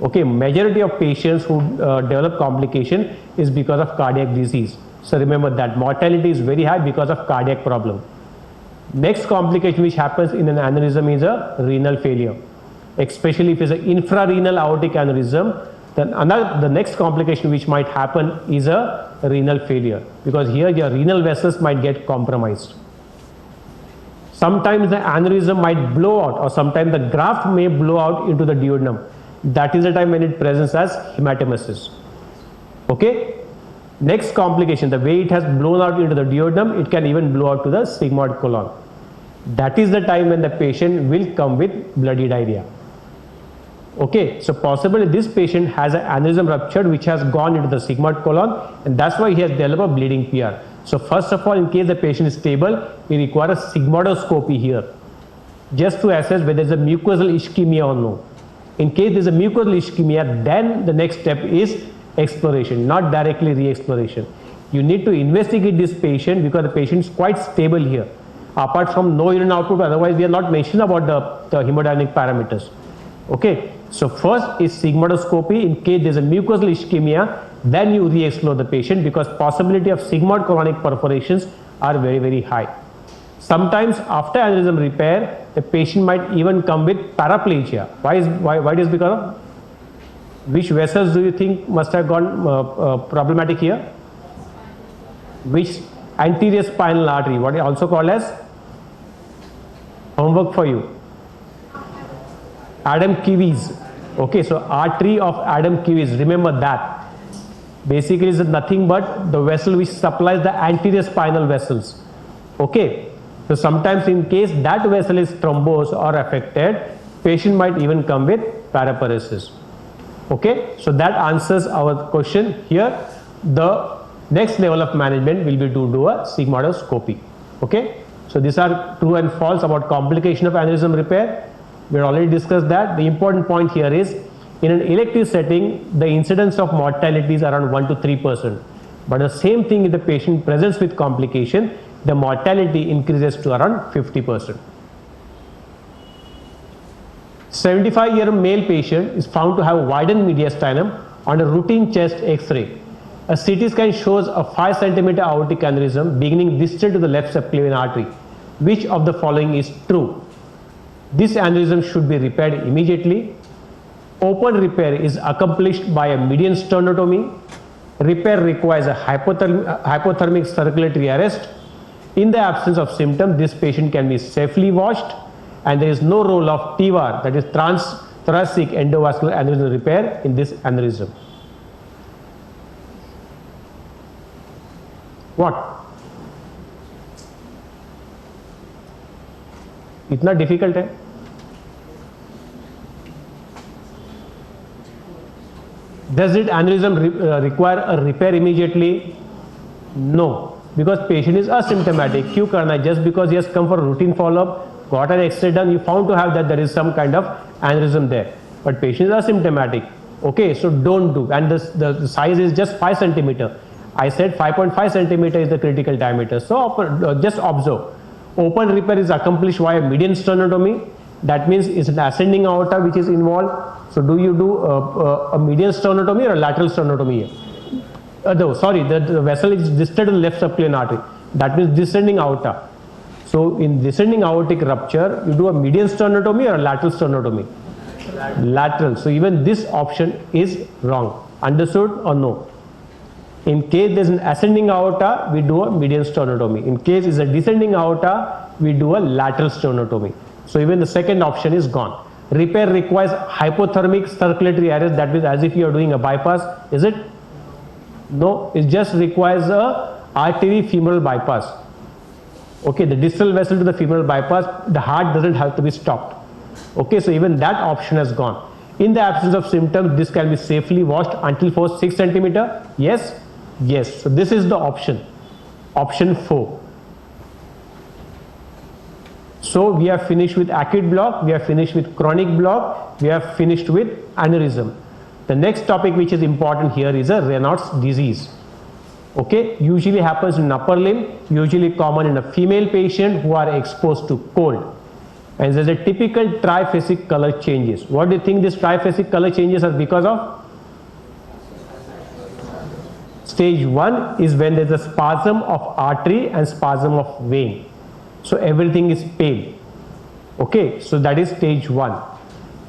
A: Okay, majority of patients who develop complication is because of cardiac disease. So remember that mortality is very high because of cardiac problem. Next complication which happens in an aneurysm is a renal failure, especially if it's an infrarenal aortic aneurysm. Then the next complication which might happen is a renal failure, because here your renal vessels might get compromised. Sometimes the aneurysm might blow out, or sometimes the graft may blow out into the duodenum. That is the time when it presents as hematemesis. Okay. Next complication, the way it has blown out into the duodenum, it can even blow out to the sigmoid colon. That is the time when the patient will come with bloody diarrhea. Okay, so possibly this patient has an aneurysm ruptured which has gone into the sigmoid colon, and that's why he has developed a bleeding PR. So first of all, in case the patient is stable, we require a sigmoidoscopy here, just to assess whether there is a mucosal ischemia or no. In case there is a mucosal ischemia, then the next step is exploration, not directly re-exploration. You need to investigate this patient because the patient is quite stable here. Apart from no urine output, otherwise we are not mentioning about the hemodynamic parameters. Okay, so first is sigmoidoscopy. In case there is a mucosal ischemia, then you re-explore the patient because possibility of sigmoid colonic perforations are very, very high. Sometimes after aneurysm repair, the patient might even come with paraplegia. Why it is because of which vessels do you think must have gone problematic here? Which anterior spinal artery, what is also called as homework for you. Adam-Kiewicz. Okay, so artery of Adam-Kiewicz, remember that. Basically is nothing but the vessel which supplies the anterior spinal vessels. Okay, so sometimes in case that vessel is thrombosed or affected, patient might even come with paraparesis. Okay, so that answers our question here. The next level of management will be to do a sigmoidoscopy. Okay, so these are true and false about complication of aneurysm repair. We already discussed that. The important point here is in an elective setting, the incidence of mortality is around 1 to 3%. But the same thing if the patient presents with complication, the mortality increases to around 50%. 75-year male patient is found to have widened mediastinum on a routine chest X-ray. A CT scan shows a 5 cm aortic aneurysm beginning distal to the left subclavian artery. Which of the following is true? This aneurysm should be repaired immediately. Open repair is accomplished by a median sternotomy. Repair requires a hypothermic circulatory arrest. In the absence of symptoms, this patient can be safely washed, and there is no role of TEVAR, that is transthoracic endovascular aneurysm repair, in this aneurysm. What? इतना difficult है? Does it aneurysm require a repair immediately? No, because patient is asymptomatic. क्यों करना है? Just because he has come for routine follow-up, got an X-ray done, you found to have that there is some kind of aneurysm there. But patient is asymptomatic. Okay, so don't do. And the size is just 5 cm. I said 5.5 cm is the critical diameter. So just observe. Open repair is accomplished via median sternotomy. That means it's an ascending aorta which is involved. So do you do a median sternotomy or a lateral sternotomy here? The vessel is distal to the left subclavian artery. That means descending aorta. So in descending aortic rupture, you do a median sternotomy or a lateral sternotomy? Lateral. So even this option is wrong. Understood or no? In case there is an ascending aorta, we do a median sternotomy. In case it is a descending aorta, we do a lateral sternotomy. So even the second option is gone. Repair requires hypothermic circulatory arrest, that means as if you are doing a bypass. Is it? No, it just requires a artery femoral bypass. Okay, the distal vessel to the femoral bypass, the heart doesn't have to be stopped. Okay, so even that option has gone. In the absence of symptoms, this can be safely washed until for 6 cm. Yes? Yes. So this is the option. Option 4. So we have finished with acute block, we have finished with chronic block, we have finished with aneurysm. The next topic which is important here is a Raynaud's disease. Okay, usually happens in upper limb, usually common in a female patient who are exposed to cold. And there's a typical triphasic color changes. What do you think these triphasic color changes are because of? Stage 1 is when there's a spasm of artery and spasm of vein. So everything is pale. Okay, so that is stage 1.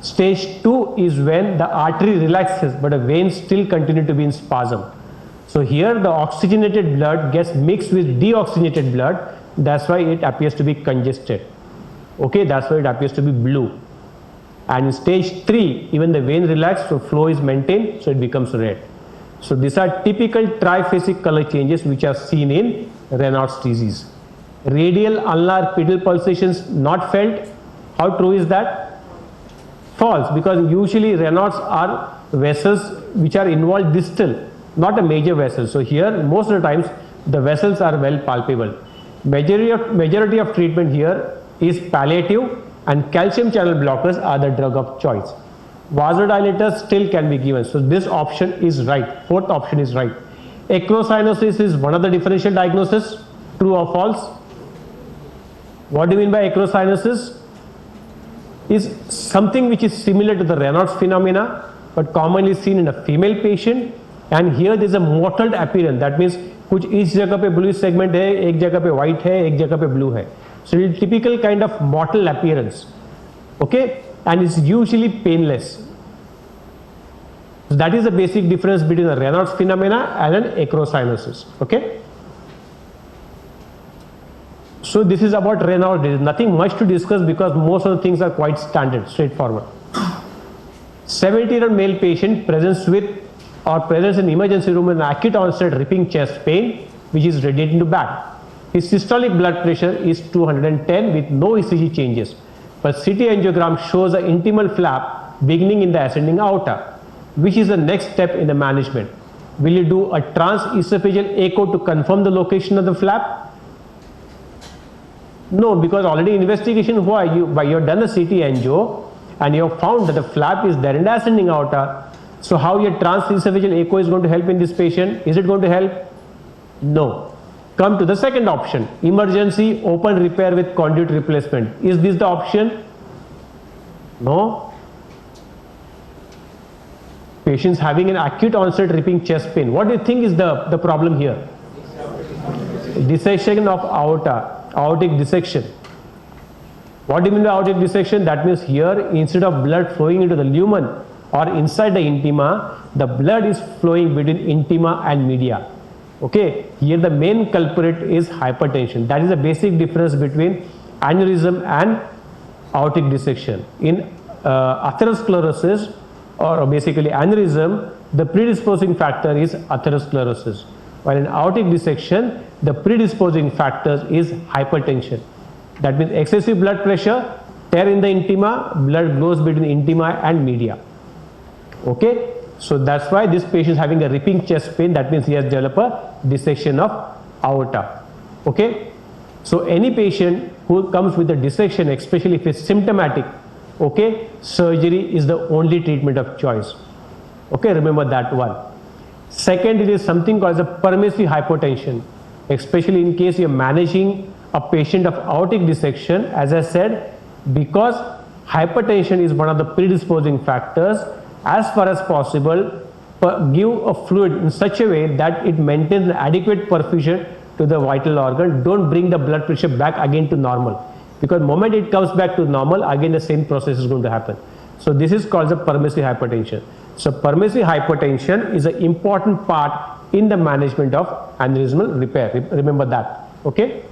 A: Stage 2 is when the artery relaxes but the veins still continue to be in spasm. So here the oxygenated blood gets mixed with deoxygenated blood. That's why it appears to be congested. Okay, that's why it appears to be blue. And in stage 3, even the vein relaxed, so flow is maintained, so it becomes red. So these are typical triphasic color changes which are seen in Raynaud's disease. Radial ulnar pedal pulsations not felt. How true is that? False, because usually Raynaud's are vessels which are involved distal, not a major vessel. So here most of the times the vessels are well palpable. Majority of treatment here is palliative, and calcium channel blockers are the drug of choice. Vasodilators still can be given. So this option is right. Fourth option is right. Acrocyanosis is one of the differential diagnosis. True or false? What do you mean by acrocyanosis? Is something which is similar to the Raynaud's phenomena but commonly seen in a female patient, and here there is a mottled appearance. That means कुछ इस जगह पे blue segment है, एक जगह पे white है, एक जगह पे blue है. So it is typical kind of mottled appearance. Okay, and it's usually painless. So that is the basic difference between a Raynaud's phenomena and an acrocyanosis. Okay. So this is about Raynaud's. There is nothing much to discuss because most of the things are quite standard, straightforward. 70-year-old male patient presents with or presents in emergency room with an acute onset ripping chest pain which is radiating to back. His systolic blood pressure is 210 with no ECG changes, but CT angiogram shows an intimal flap beginning in the ascending aorta. Which is the next step in the management? Will you do a transesophageal echo to confirm the location of the flap? No, because already investigation why you have done a CT angio and you have found that the flap is there in the ascending aorta. So how your transesophageal echo is going to help in this patient? Is it going to help? No. Come to the second option, emergency open repair with conduit replacement. Is this the option? No. Patients having an acute onset ripping chest pain. What do you think is the problem here? Dissection of aorta, aortic dissection. What do you mean by aortic dissection? That means here instead of blood flowing into the lumen or inside the intima, the blood is flowing between intima and media. Okay, here the main culprit is hypertension. That is the basic difference between aneurysm and aortic dissection. In atherosclerosis or basically aneurysm, the predisposing factor is atherosclerosis, while in aortic dissection the predisposing factor is hypertension. That means excessive blood pressure, tear in the intima, blood flows between intima and media. Okay, so that's why this patient is having a ripping chest pain. That means he has developed a dissection of aorta. Okay, so any patient who comes with a dissection, especially if it's symptomatic, okay, surgery is the only treatment of choice. Okay, remember that one. Second, it is something called as a permissive hypotension, especially in case you are managing a patient of aortic dissection. As I said, because hypertension is one of the predisposing factors, as far as possible, give a fluid in such a way that it maintains an adequate perfusion to the vital organ. Don't bring the blood pressure back again to normal, because the moment it comes back to normal, again the same process is going to happen. So this is called the permissive hypertension. So permissive hypertension is an important part in the management of aneurysmal repair. Remember that. Okay.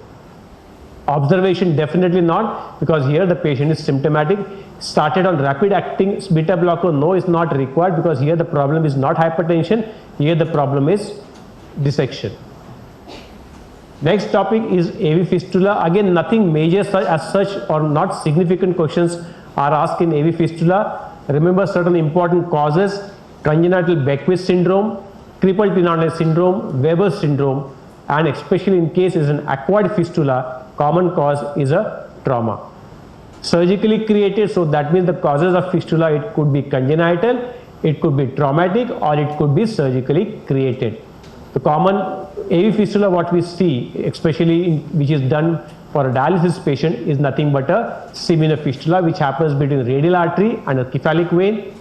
A: Observation, definitely not, because here the patient is symptomatic. Started on rapid acting beta blocker, no, is not required, because here the problem is not hypertension, here the problem is dissection. Next topic is AV fistula. Again, nothing major as such or not significant questions are asked in AV fistula. Remember certain important causes: congenital Beckwith syndrome, crippled tenoid syndrome, Weber syndrome, and especially in case is an acquired fistula, common cause is a trauma. Surgically created, so that means the causes of fistula, it could be congenital, it could be traumatic, or it could be surgically created. The common AV fistula what we see, especially which is done for a dialysis patient, is nothing but a cme fistula which happens between the radial artery and a cephalic vein.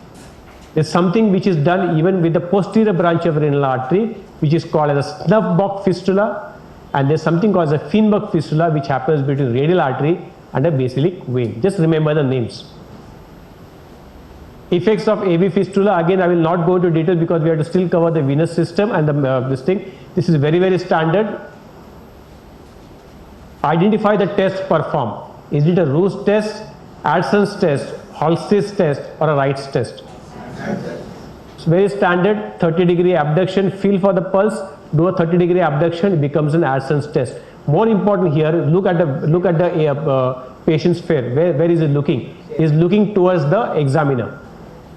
A: There's something which is done even with the posterior branch of renal artery, which is called as a snuff-box fistula, and there's something called as a Finbuck fistula which happens between radial artery and a basilic vein. Just remember the names. Effects of AV fistula, again I will not go into detail because we have to still cover the venous system and this thing. This is very standard. Identify the test performed. Is it a Roos test, Adson's test, Halstead's test, or a Wright's test? It's very standard. 30-degree abduction, feel for the pulse, do a 30-degree abduction, it becomes an Adson's test. More important here, look at the patient's face. Where is it looking? Is looking towards the examiner.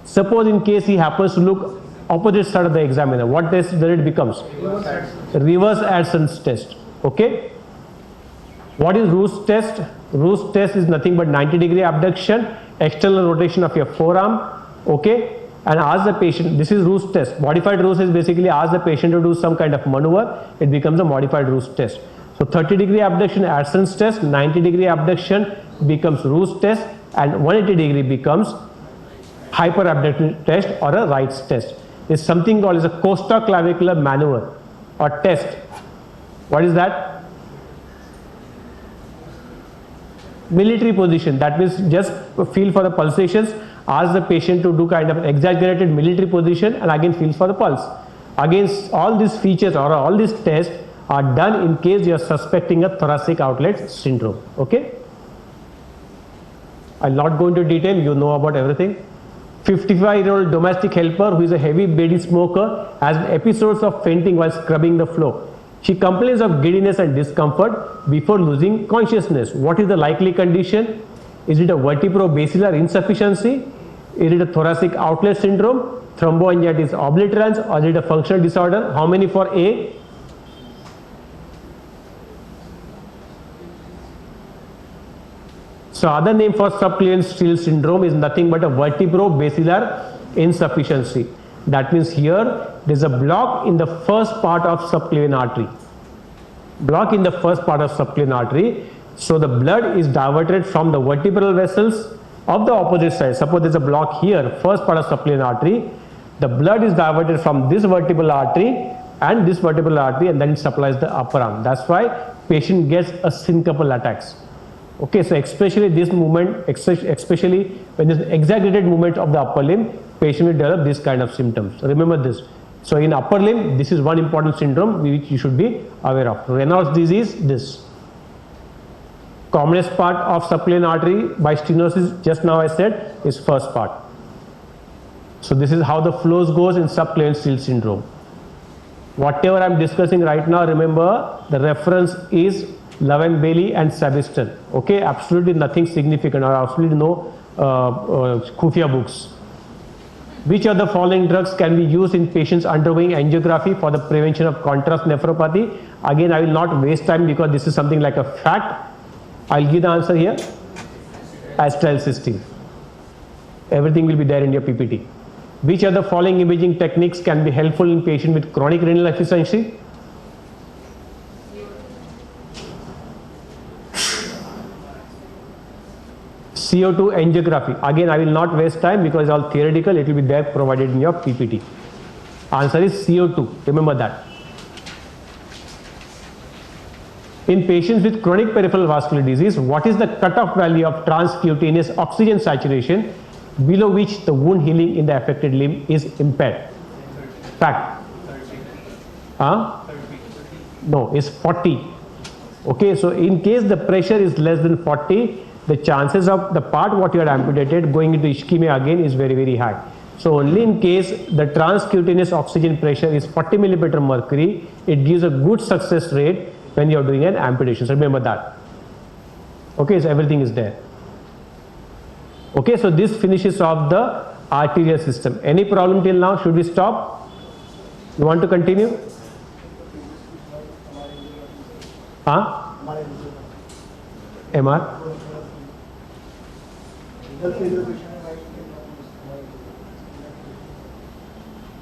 A: Suppose in case he happens to look opposite side of the examiner, what test does it becomes? Reverse Adson's test. Okay. What is Roos test? Roos test is nothing but 90-degree abduction, external rotation of your forearm, okay, and ask the patient, this is Roos test. Modified Roos is basically ask the patient to do some kind of maneuver, it becomes a modified Roos test. So 30-degree abduction Adson's test, 90-degree abduction becomes Roos test, and 180-degree becomes hyperabduction test or a Wright's test. Is something called as a costoclavicular maneuver or test. What is that? Military position. That means just feel for the pulsations, ask the patient to do kind of exaggerated military position, and again feel for the pulse. Again, all these features or all these tests are done in case you are suspecting a thoracic outlet syndrome. Okay? I'll not go into detail, you know about everything. 55-year-old domestic helper who is a heavy bedi smoker has episodes of fainting while scrubbing the floor. She complains of giddiness and discomfort before losing consciousness. What is the likely condition? Is it a vertebrobasilar insufficiency? Is it a thoracic outlet syndrome? Thromboangiitis obliterans? Or is it a functional disorder? How many for A? So other name for subclavian steal syndrome is nothing but a vertebrobasilar insufficiency. That means here there is a block in the first part of subclavian artery. Block in the first part of subclavian artery. So the blood is diverted from the vertebral vessels of the opposite side. Suppose there is a block here, first part of subclavian artery. The blood is diverted from this vertebral artery and this vertebral artery, and then it supplies the upper arm. That's why patient gets a syncopal attacks. Okay, so especially this movement, especially when there's exaggerated movement of the upper limb, patient will develop this kind of symptoms. Remember this. So in upper limb, this is one important syndrome which you should be aware of. Raynaud's disease, this. Commonest part of subclavian artery by stenosis, just now I said, is first part. So this is how the flows goes in subclavian steal syndrome. Whatever I am discussing right now, remember the reference is Levin Bailey and Sabiston. Okay, absolutely nothing significant or absolutely no Khufia books. Which of the following drugs can be used in patients undergoing angiography for the prevention of contrast nephropathy? Again, I will not waste time because this is something like a fact. I'll give the answer here. Acetylcysteine. Everything will be there in your PPT. Which of the following imaging techniques can be helpful in patient with chronic renal insufficiency? CO2 angiography. Again, I will not waste time because it's all theoretical. It will be there provided in your PPT. Answer is CO2. Remember that. In patients with chronic peripheral vascular disease, what is the cutoff value of transcutaneous oxygen saturation below which the wound healing in the affected limb is impaired? Fact. No, it's 40. Okay, so in case the pressure is less than 40, the chances of the part what you are amputated going into ischemia again is very, very high. So only in case the transcutaneous oxygen pressure is 40 millimeter mercury, it gives a good success rate when you are doing an amputation. So remember that. Okay, so everything is there. Okay, so this finishes off the arterial system. Any problem till now? Should we stop? You want to continue? MR?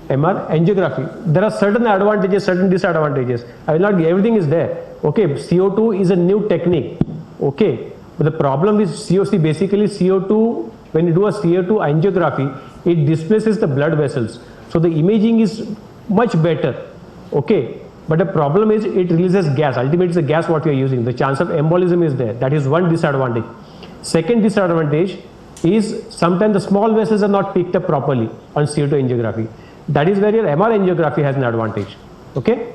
A: MR angiography. There are certain advantages, certain disadvantages. I will not give, everything is there. Okay, CO2 is a new technique. Okay, but the problem is COC, basically CO2, when you do a CO2 angiography, it displaces the blood vessels. So the imaging is much better. Okay, but the problem is it releases gas. Ultimately, it's the gas what you are using. The chance of embolism is there. That is one disadvantage. Second disadvantage is sometimes the small vessels are not picked up properly on CO2 angiography. That is where your MR angiography has an advantage. Okay.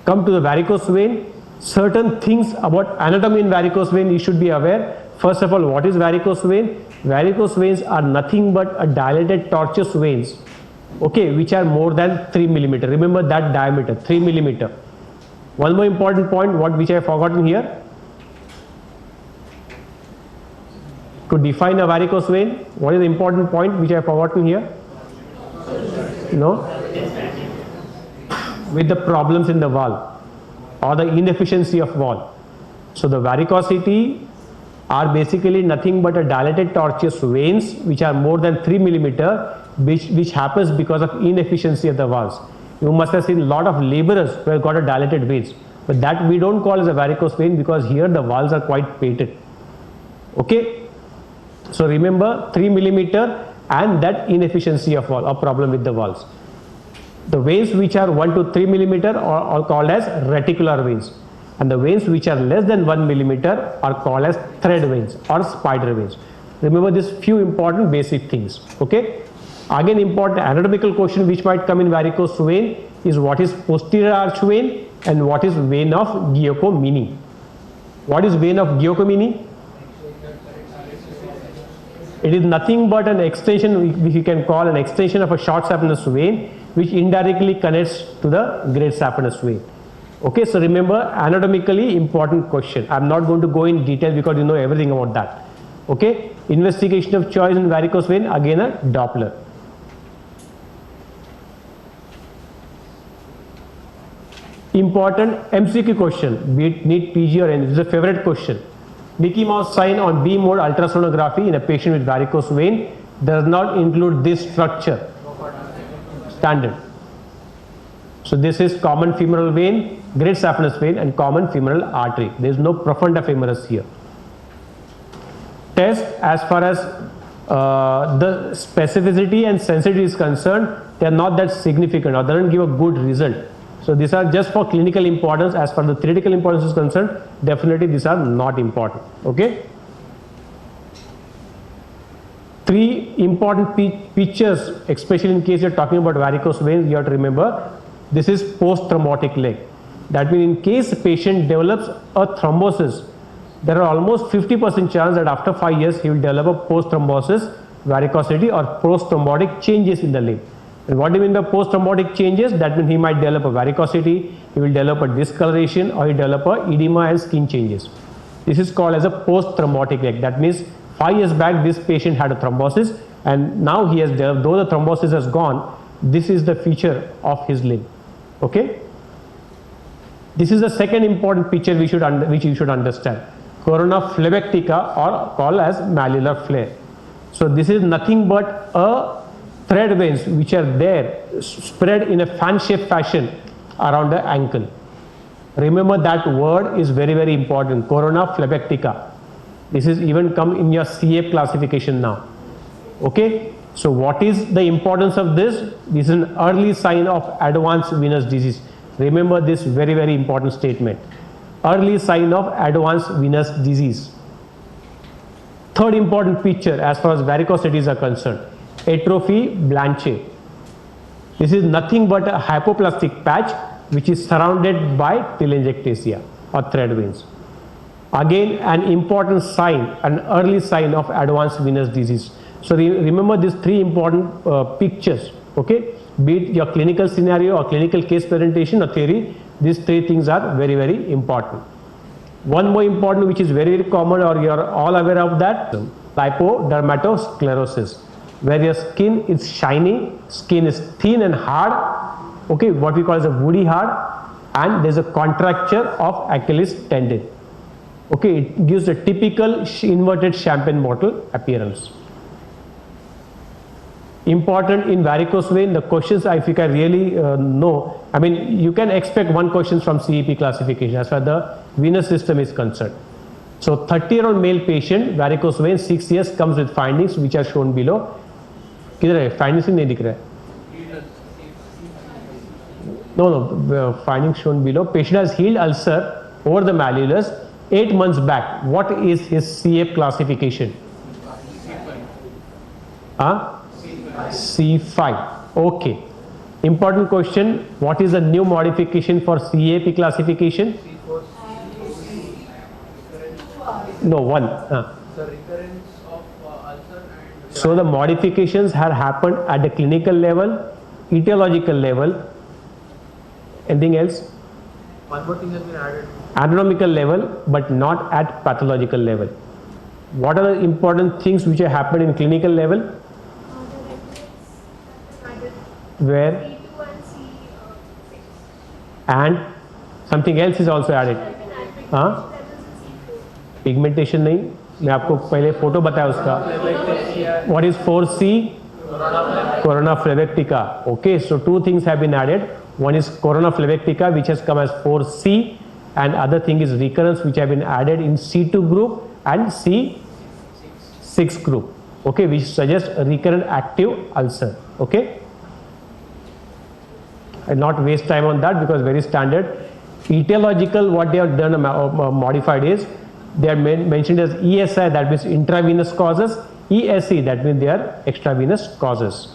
A: Come to the varicose vein. Certain things about anatomy in varicose vein you should be aware. First of all, what is varicose vein? Varicose veins are nothing but a dilated tortuous veins, okay, which are more than 3 millimeter. Remember that diameter, 3 millimeter. One more important point, which I have forgotten here. To define a varicose vein, what is the important point which I have forgotten here? No? With the problems in the valve or the inefficiency of valve. So the varicosity are basically nothing but a dilated tortuous veins which are more than 3 millimeter, which happens because of inefficiency of the valves. You must have seen a lot of laborers who have got a dilated veins, but that we don't call as a varicose vein because here the valves are quite patent. Okay, so remember 3 millimeter and that inefficiency of valve, a problem with the valves. The veins which are 1 to 3 millimeter are called as reticular veins, and the veins which are less than 1 millimeter are called as thread veins or spider veins. Remember these few important basic things. Okay. Again, important anatomical question which might come in varicose vein is what is posterior arch vein and what is vein of Giacomeini. What is vein of Giacomeini? It is nothing but an extension, which you can call an extension of a short saphenous vein which indirectly connects to the great saphenous vein. Okay, so remember, anatomically important question. I am not going to go in detail because you know everything about that. Okay, investigation of choice in varicose vein, again a Doppler. Important MCQ question, be it NEET PG or NEET, this is a favorite question. Mickey Mouse sign on B mode ultrasonography in a patient with varicose vein does not include this structure. Standard. So this is common femoral vein, great saphenous vein and common femoral artery. There is no profunda femoris here. Test as far as the specificity and sensitivity is concerned, they are not that significant or they don't give a good result. So these are just for clinical importance. As far as the theoretical importance is concerned, definitely these are not important. Okay. 3 important pictures, especially in case you are talking about varicose veins, you have to remember. This is post-thrombotic leg. That means in case the patient develops a thrombosis, there are almost 50% chance that after 5 years he will develop a post-thrombosis, varicosity or post-thrombotic changes in the limb. And what do you mean by post-thrombotic changes? That means he might develop a varicosity, he will develop a discoloration or he develop a edema and skin changes. This is called as a post-thrombotic leg. That means 5 years back this patient had a thrombosis and now he has developed, though the thrombosis has gone, this is the feature of his limb. Okay. This is the second important picture which you should understand. Corona phlebectica or called as malleolar flare. So this is nothing but a thread veins which are there spread in a fan shaped fashion around the ankle. Remember that word is very, very important. Corona phlebectica. This is even come in your CA classification now. Okay. So what is the importance of this? This is an early sign of advanced venous disease. Remember this very, very important statement. Early sign of advanced venous disease. Third important picture as far as varicosities are concerned. Atrophy blanche. This is nothing but a hypoplastic patch which is surrounded by telangiectasia or thread veins. Again an important sign, an early sign of advanced venous disease. So remember these 3 important pictures. Okay, be it your clinical scenario or clinical case presentation or theory, these 3 things are very, very important. One more important which is very, very common or you are all aware of that, lipodermatosclerosis, where your skin is shiny, skin is thin and hard, okay, what we call as a woody hard, and there is a contracture of Achilles tendon. Okay, it gives a typical inverted champagne bottle appearance. Important in varicose vein, the questions if you can really know, I mean you can expect one question from CEP classification as far as the venous system is concerned. So 30-year-old male patient, varicose vein, 6 years, comes with findings which are shown below. किधर है? Findings नहीं दिख रहा है. No, findings shown below. Patient has healed ulcer over the malleolus 8 months back. What is his CF classification? C5. Okay. Important question. What is the new modification for CAP classification? No, one.
B: The recurrence of ulcer and...
A: So the modifications have happened at the clinical level, etiological level. Anything else?
B: One more thing has been added.
A: Anatomical level, but not at pathological level. What are the important things which have happened in clinical level? Where? And something else is also added. Pigmentation nahi? मैं आपको पहले photo बताया उसका. What is 4C? Corona phlebitica. Okay, so two things have been added. One is corona phlebitica, which has come as 4C, and other thing is recurrence, which have been added in C2 group and C6 group. Okay, which suggests a recurrent active ulcer. Okay, and not waste time on that because very standard. Etiological, what they have done modified is they are mentioned as ESI, that means intravenous causes. ESE, that means they are extravenous causes.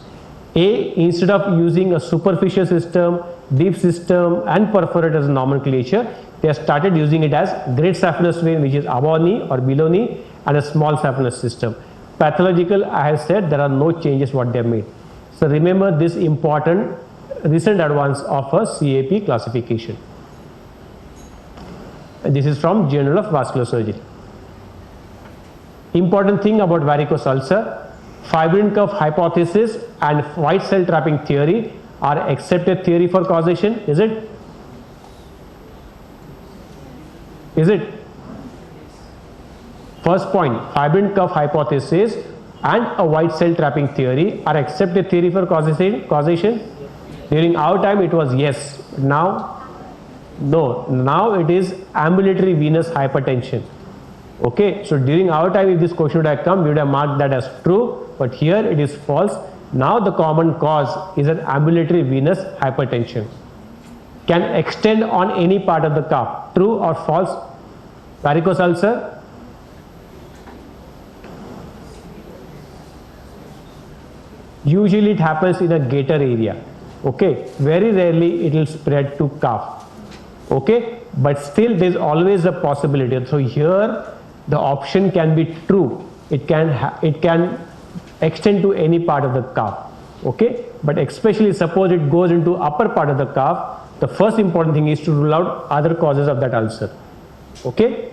A: A, instead of using a superficial system, deep system and perforate as a nomenclature, they have started using it as great saphenous vein, which is above knee or below knee, and a small saphenous system. Pathological, I have said there are no changes what they have made. So remember this important recent advance of a CAP classification. And this is from Journal of Vascular Surgery. Important thing about varicose ulcer, fibrin cuff hypothesis and white cell trapping theory are accepted theory for causation. Is it? Is it? First point, fibrin cuff hypothesis and a white cell trapping theory are accepted theory for causation. During our time it was yes. Now, no. Now it is ambulatory venous hypertension. Okay, so during our time, if this question would have come, we would have marked that as true, but here it is false. Now the common cause is an ambulatory venous hypertension. Can extend on any part of the cuff. True or false? Varicose ulcer? Usually it happens in a gaiter area. Okay, very rarely it will spread to cuff. Okay, but still there is always a possibility. So here the option can be true. It can extend to any part of the cuff. Okay, but especially suppose it goes into upper part of the cuff, the first important thing is to rule out other causes of that ulcer. Okay,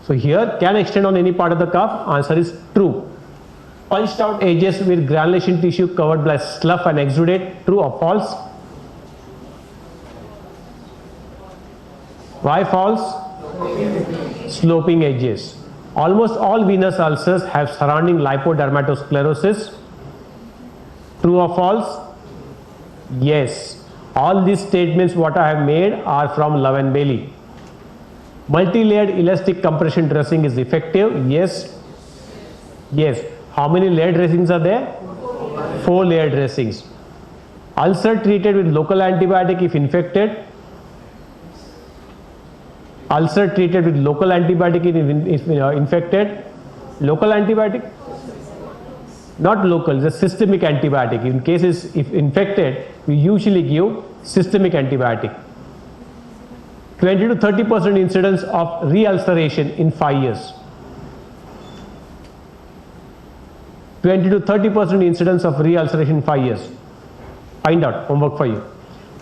A: so here can extend on any part of the cuff. Answer is true. Punched out edges with granulation tissue covered by slough and exudate. True or false? Why false? Sloping edges. Almost all venous ulcers have surrounding lipodermatosclerosis. True or false? Yes. All these statements what I have made are from Love and Bailey. Multi-layered elastic compression dressing is effective. Yes. Yes. How many layered dressings are there? 4 layered dressings. Ulcer treated with local antibiotic if infected. Ulcer treated with local antibiotic if infected. Local antibiotic? Not local, it's a systemic antibiotic. In cases if infected, we usually give systemic antibiotic. 20 to 30% incidence of re-ulceration in 5 years. 20 to 30% incidence of re-ulceration in 5 years. Find out, homework for you.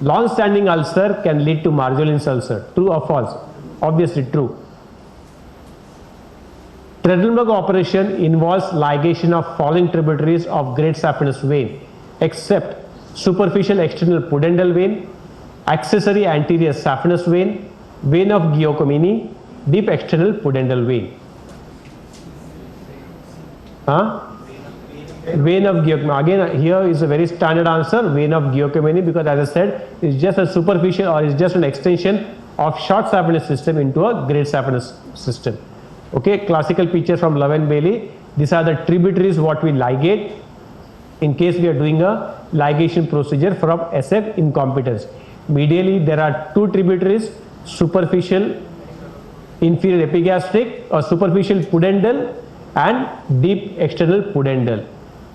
A: Long-standing ulcer can lead to Marjolin's ulcer. True or false? Obviously true. Trendelenburg operation involves ligation of following tributaries of great saphenous vein, except superficial external pudendal vein, accessory anterior saphenous vein, vein of Giacomeini, deep external pudendal vein. Vein of Giacomeini. Again, here is a very standard answer, vein of Giacomeini, because as I said, it's just a superficial or it's just an extension of short saphenous system into a great saphenous system. Okay, classical picture from Love and Bailey. These are the tributaries what we ligate in case we are doing a ligation procedure from SF incompetence. Medially there are 2 tributaries, superficial inferior epigastric or superficial pudendal and deep external pudendal.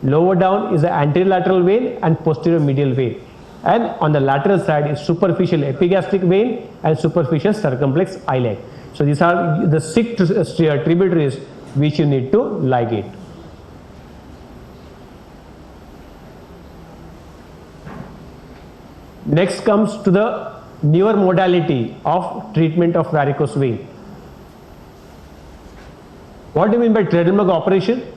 A: Lower down is the anterior lateral vein and posterior medial vein, and on the lateral side is superficial epigastric vein and superficial circumflex iliac. So these are the 6 tributaries which you need to ligate. Next comes to the newer modality of treatment of varicose vein. What do you mean by Trendelenburg operation?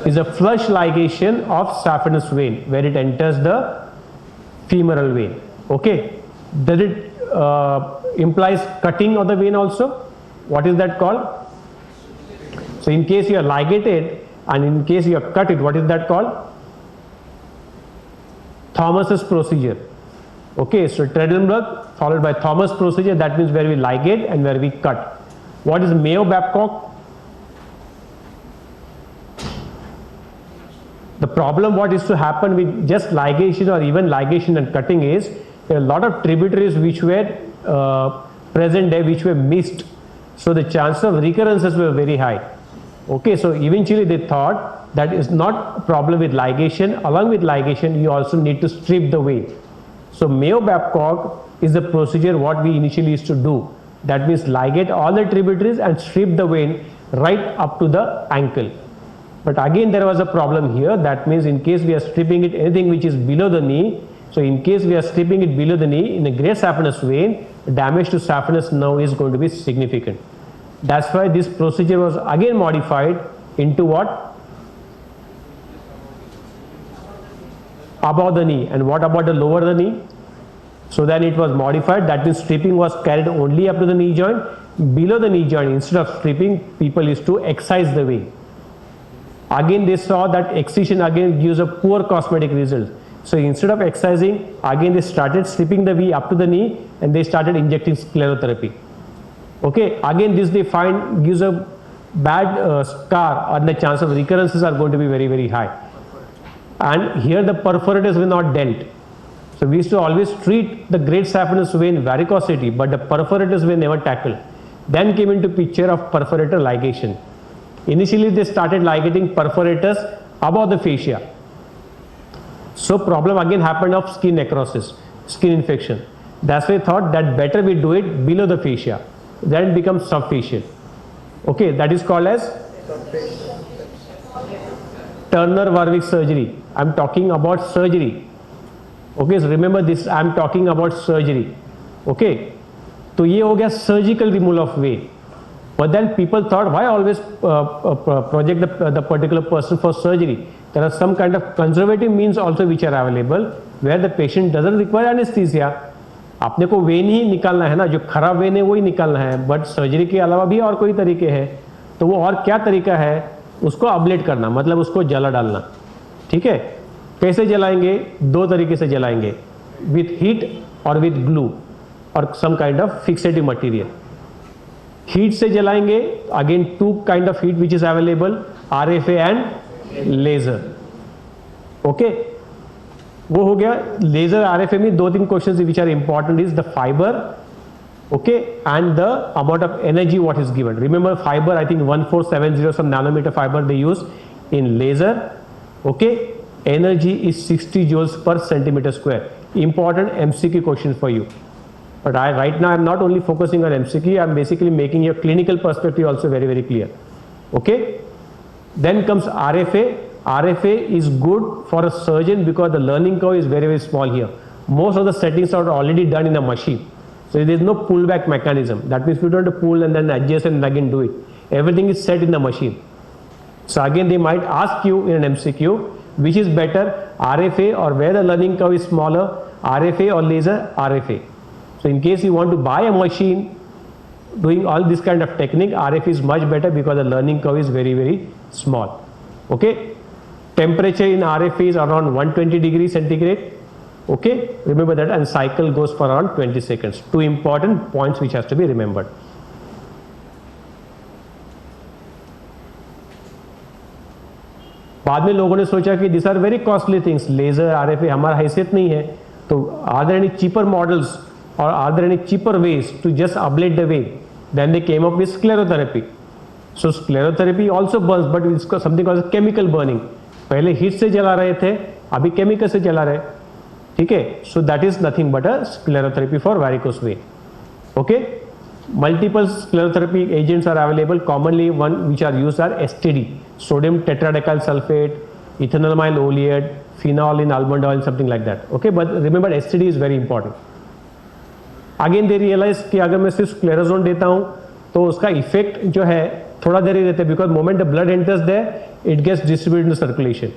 A: Is a flush ligation of saphenous vein where it enters the femoral vein. Okay, does it implies cutting of the vein also? What is that called? So in case you are ligated and in case you are cut it, what is that called? Thomas's procedure. Okay, so Trendelenburg followed by Thomas procedure, that means where we ligate and where we cut. What is Mayo-Babcock? The problem what is to happen with just ligation or even ligation and cutting is there are a lot of tributaries which were present there which were missed. So the chance of recurrences were very high. Okay, so eventually they thought that is not a problem with ligation. Along with ligation, you also need to strip the vein. So Mayo-Babcock is the procedure what we initially used to do. That means ligate all the tributaries and strip the vein right up to the ankle. But again there was a problem here. That means in case we are stripping it anything which is below the knee, so in case we are stripping it below the knee in a great saphenous vein, damage to saphenous nerve is going to be significant. That's why this procedure was again modified into what? Above the knee. And what about the lower the knee? So then it was modified, that means stripping was carried only up to the knee joint. Below the knee joint, instead of stripping, people used to excise the vein. Again they saw that excision again gives a poor cosmetic result. So instead of excising, again they started stripping the V up to the knee and they started injecting sclerotherapy. Okay, again this they find gives a bad scar and the chance of recurrences are going to be very, very high. And here the perforators were not dealt. So we used to always treat the great saphenous vein varicosity, but the perforators were never tackled. Then came into picture of perforator ligation. Initially they started ligating perforators above the fascia. So problem again happened of skin necrosis, skin infection. That's why I thought that better we do it below the fascia. Then it becomes subfacial. Okay, that is called as Turner-Warwick surgery. I'm talking about surgery. Okay, so remember this, I'm talking about surgery. Okay, तो ये हो गया surgical removal of vein. But then people thought, why always project the particular person for surgery? There are some kind of conservative means also which are available where the patient doesn't require anesthesia. अपने को when he निकालना है ना, जो खराब when है वही निकालना है, बट सर्जरी के अलावा भी और कोई तरीके हैं. तो वो और क्या तरीका है? उसको अब्लेट करना, मतलब उसको जला डालना. ठीक है, कैसे जलाएंगे? दो तरीके से जलाएंगे, विथ हीट और विथ ग्लू और some kind of fixative material. Heat से जलाएंगे, again two kind of heat which is available, RFA and laser. Okay, वो हो गया. लेजर RFA में दो तीन questions which are important is the fibre, okay, and the amount of energy what is given. Remember fiber, I think 1470 some nanometer fiber they use in laser. Okay, energy is 60 joules per centimeter square. Important MCQ question for you. But right now I'm not only focusing on MCQ, I'm basically making your clinical perspective also very, very clear. Okay, then comes RFA. RFA is good for a surgeon because the learning curve is very, very small here. Most of the settings are already done in a machine. So there is no pullback mechanism. That means we don't have to pull and then adjust and again do it. Everything is set in the machine. So again they might ask you in an MCQ, which is better, RFA or where the learning curve is smaller, RFA or laser? RFA. So in case you want to buy a machine doing all this kind of technique, RFA is much better because the learning curve is very, very small. Okay, temperature in RFA is around 120 degrees centigrade. Okay, remember that, and cycle goes for around 20 seconds. Two important points which has to be remembered. बाद में लोगों ने सोचा कि these are very costly things, laser, RFA हमारा हैसियत नहीं है, तो are there any cheaper models or are there any cheaper ways to just ablate the vein? Then they came up with sclerotherapy. So sclerotherapy also burns, but it's something called chemical burning. पहले heat से जला रहे थे, अभी chemical से जला रहे. ठीक है, so that is nothing but a sclerotherapy for varicose vein. Okay, multiple sclerotherapy agents are available. Commonly one which are used are STD, sodium tetradecyl sulfate, ethanolamyl oleate, phenol in almond oil, something like that. Okay, but remember STD is very important. Again they realize कि अगर मैं सिर्फ sclerozone देता हूँ तो उसका effect जो है थोड़ा देर ही रहता है, because moment the blood enters there, it gets distributed in the circulation.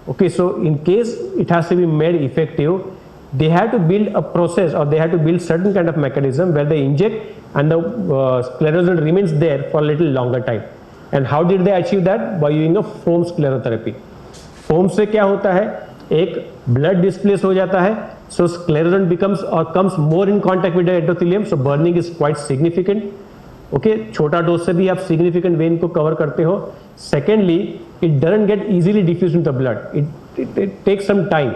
A: Okay, so in case it has to be made effective, they have to build a process or they have to build certain kind of mechanism where they inject and the sclerosant remains there for a little longer time. And how did they achieve that? By using a foam sclerotherapy. Foam से क्या होता है, एक blood displace हो जाता है, so sclerosant becomes or comes more in contact with the endothelium, so burning is quite significant. Okay, छोटा dose से भी आप significant vein को कवर करते हो. Secondly, it doesn't get easily diffused in the blood. It takes some time.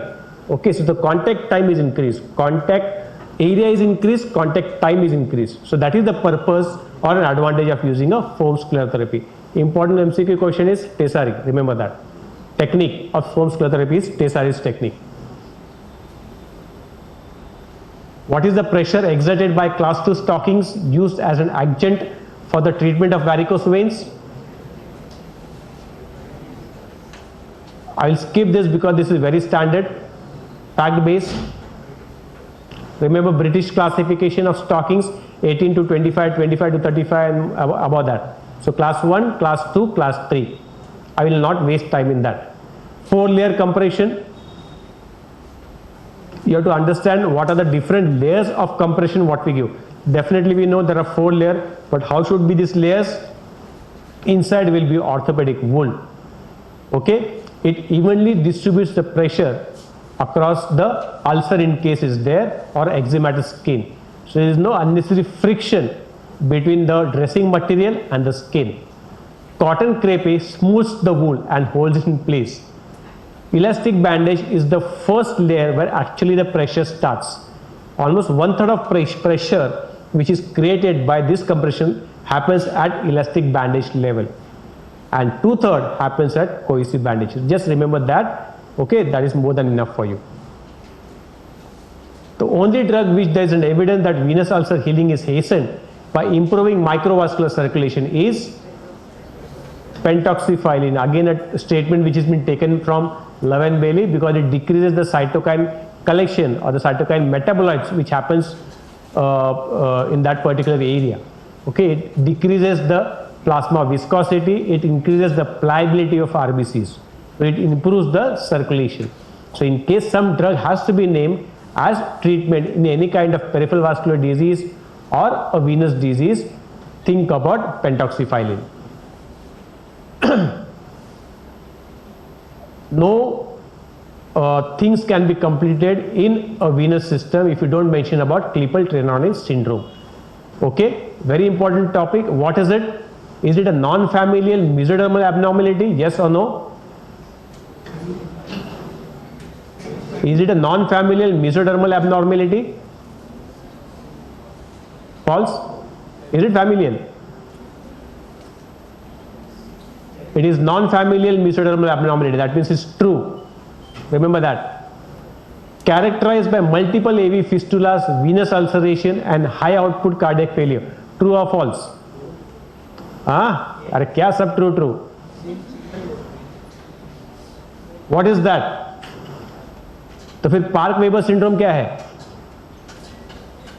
A: Okay, so the contact time is increased, contact area is increased, contact time is increased. So that is the purpose or an advantage of using a foam sclerotherapy. Important MCQ question is Tessari. Remember that. Technique of foam sclerotherapy is Tessari's technique. What is the pressure exerted by class 2 stockings used as an adjunct for the treatment of varicose veins? I will skip this because this is very standard, fact based. Remember British classification of stockings 18 to 25, 25 to 35 and above that. So class 1, class 2, class 3. I will not waste time in that. 4-layer compression. You have to understand what are the different layers of compression what we give. Definitely we know there are 4 layers, but how should be these layers? Inside will be orthopedic wound. Okay, it evenly distributes the pressure across the ulcer in case is there or eczematous skin. So there is no unnecessary friction between the dressing material and the skin. Cotton crepe smooths the wound and holds it in place. Elastic bandage is the first layer where actually the pressure starts. Almost 1/3 of pressure which is created by this compression happens at elastic bandage level, and 2/3 happens at cohesive bandage. Just remember that. Okay, that is more than enough for you. The only drug which there is an evidence that venous ulcer healing is hastened by improving microvascular circulation is pentoxifylline. Again, a statement which has been taken from Love and Bailey, because it decreases the cytokine collection or the cytokine metabolites which happens in that particular area. Okay, it decreases the plasma viscosity, it increases the pliability of RBCs, so it improves the circulation. So in case some drug has to be named as treatment in any kind of peripheral vascular disease or a venous disease, think about pentoxifylline. No things can be completed in a venous system if you don't mention about Klippel-Trenaunay syndrome. Okay, very important topic. What is it? Is it a non-familial mesodermal abnormality? Yes or no? Is it a non-familial mesodermal abnormality? False? Is it familial? It is non-familial mesodermal abnormality. That means it's true. Remember that. Characterized by multiple AV fistulas, venous ulceration and high output cardiac failure. True or false? अरे क्या सब true? What is that? तो फिर Park-Weber syndrome क्या है?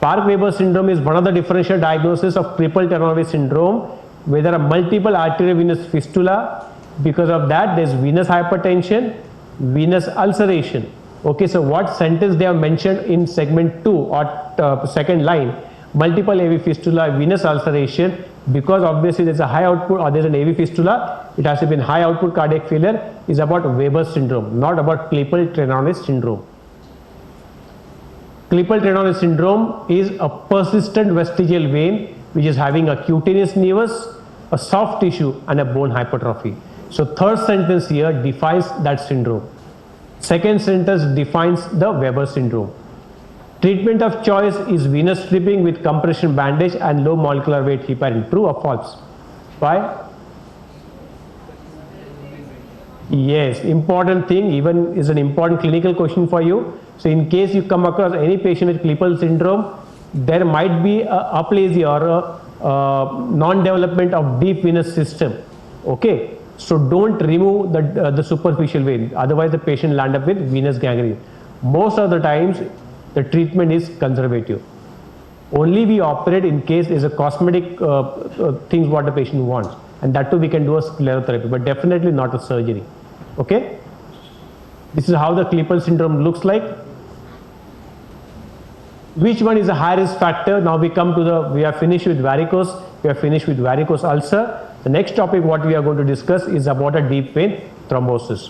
A: Park-Weber syndrome is one of the differential diagnoses of Klippel-Trenaunay syndrome, where there are multiple arteriovenous fistula. Because of that, there is venous hypertension, venous ulceration. Okay, so what sentence they have mentioned in segment 2 or second line? Multiple AV fistula, venous ulceration. Because obviously there is a high output or there is an AV fistula, it has to be in high output cardiac failure, is about Weber syndrome, not about Klippel-Trenaunay syndrome. Klippel-Trenaunay syndrome is a persistent vestigial vein which is having a cutaneous nevus, a soft tissue and a bone hypertrophy. So third sentence here defines that syndrome. Second sentence defines the Weber syndrome. Treatment of choice is venous stripping with compression bandage and low molecular weight heparin. True or false? Why? Yes, important thing, even is an important clinical question for you. So in case you come across any patient with Klippel syndrome, there might be a aplasia or a non-development of deep venous system. Okay, so don't remove the superficial vein, otherwise the patient will end up with venous gangrene. Most of the times the treatment is conservative. Only we operate in case is a cosmetic things what the patient wants, and that too we can do a sclerotherapy, but definitely not a surgery. Okay, this is how the Klippel syndrome looks like. Which one is a high risk factor? Now we come to we are finished with varicose, we are finished with varicose ulcer. The next topic what we are going to discuss is about a deep vein thrombosis.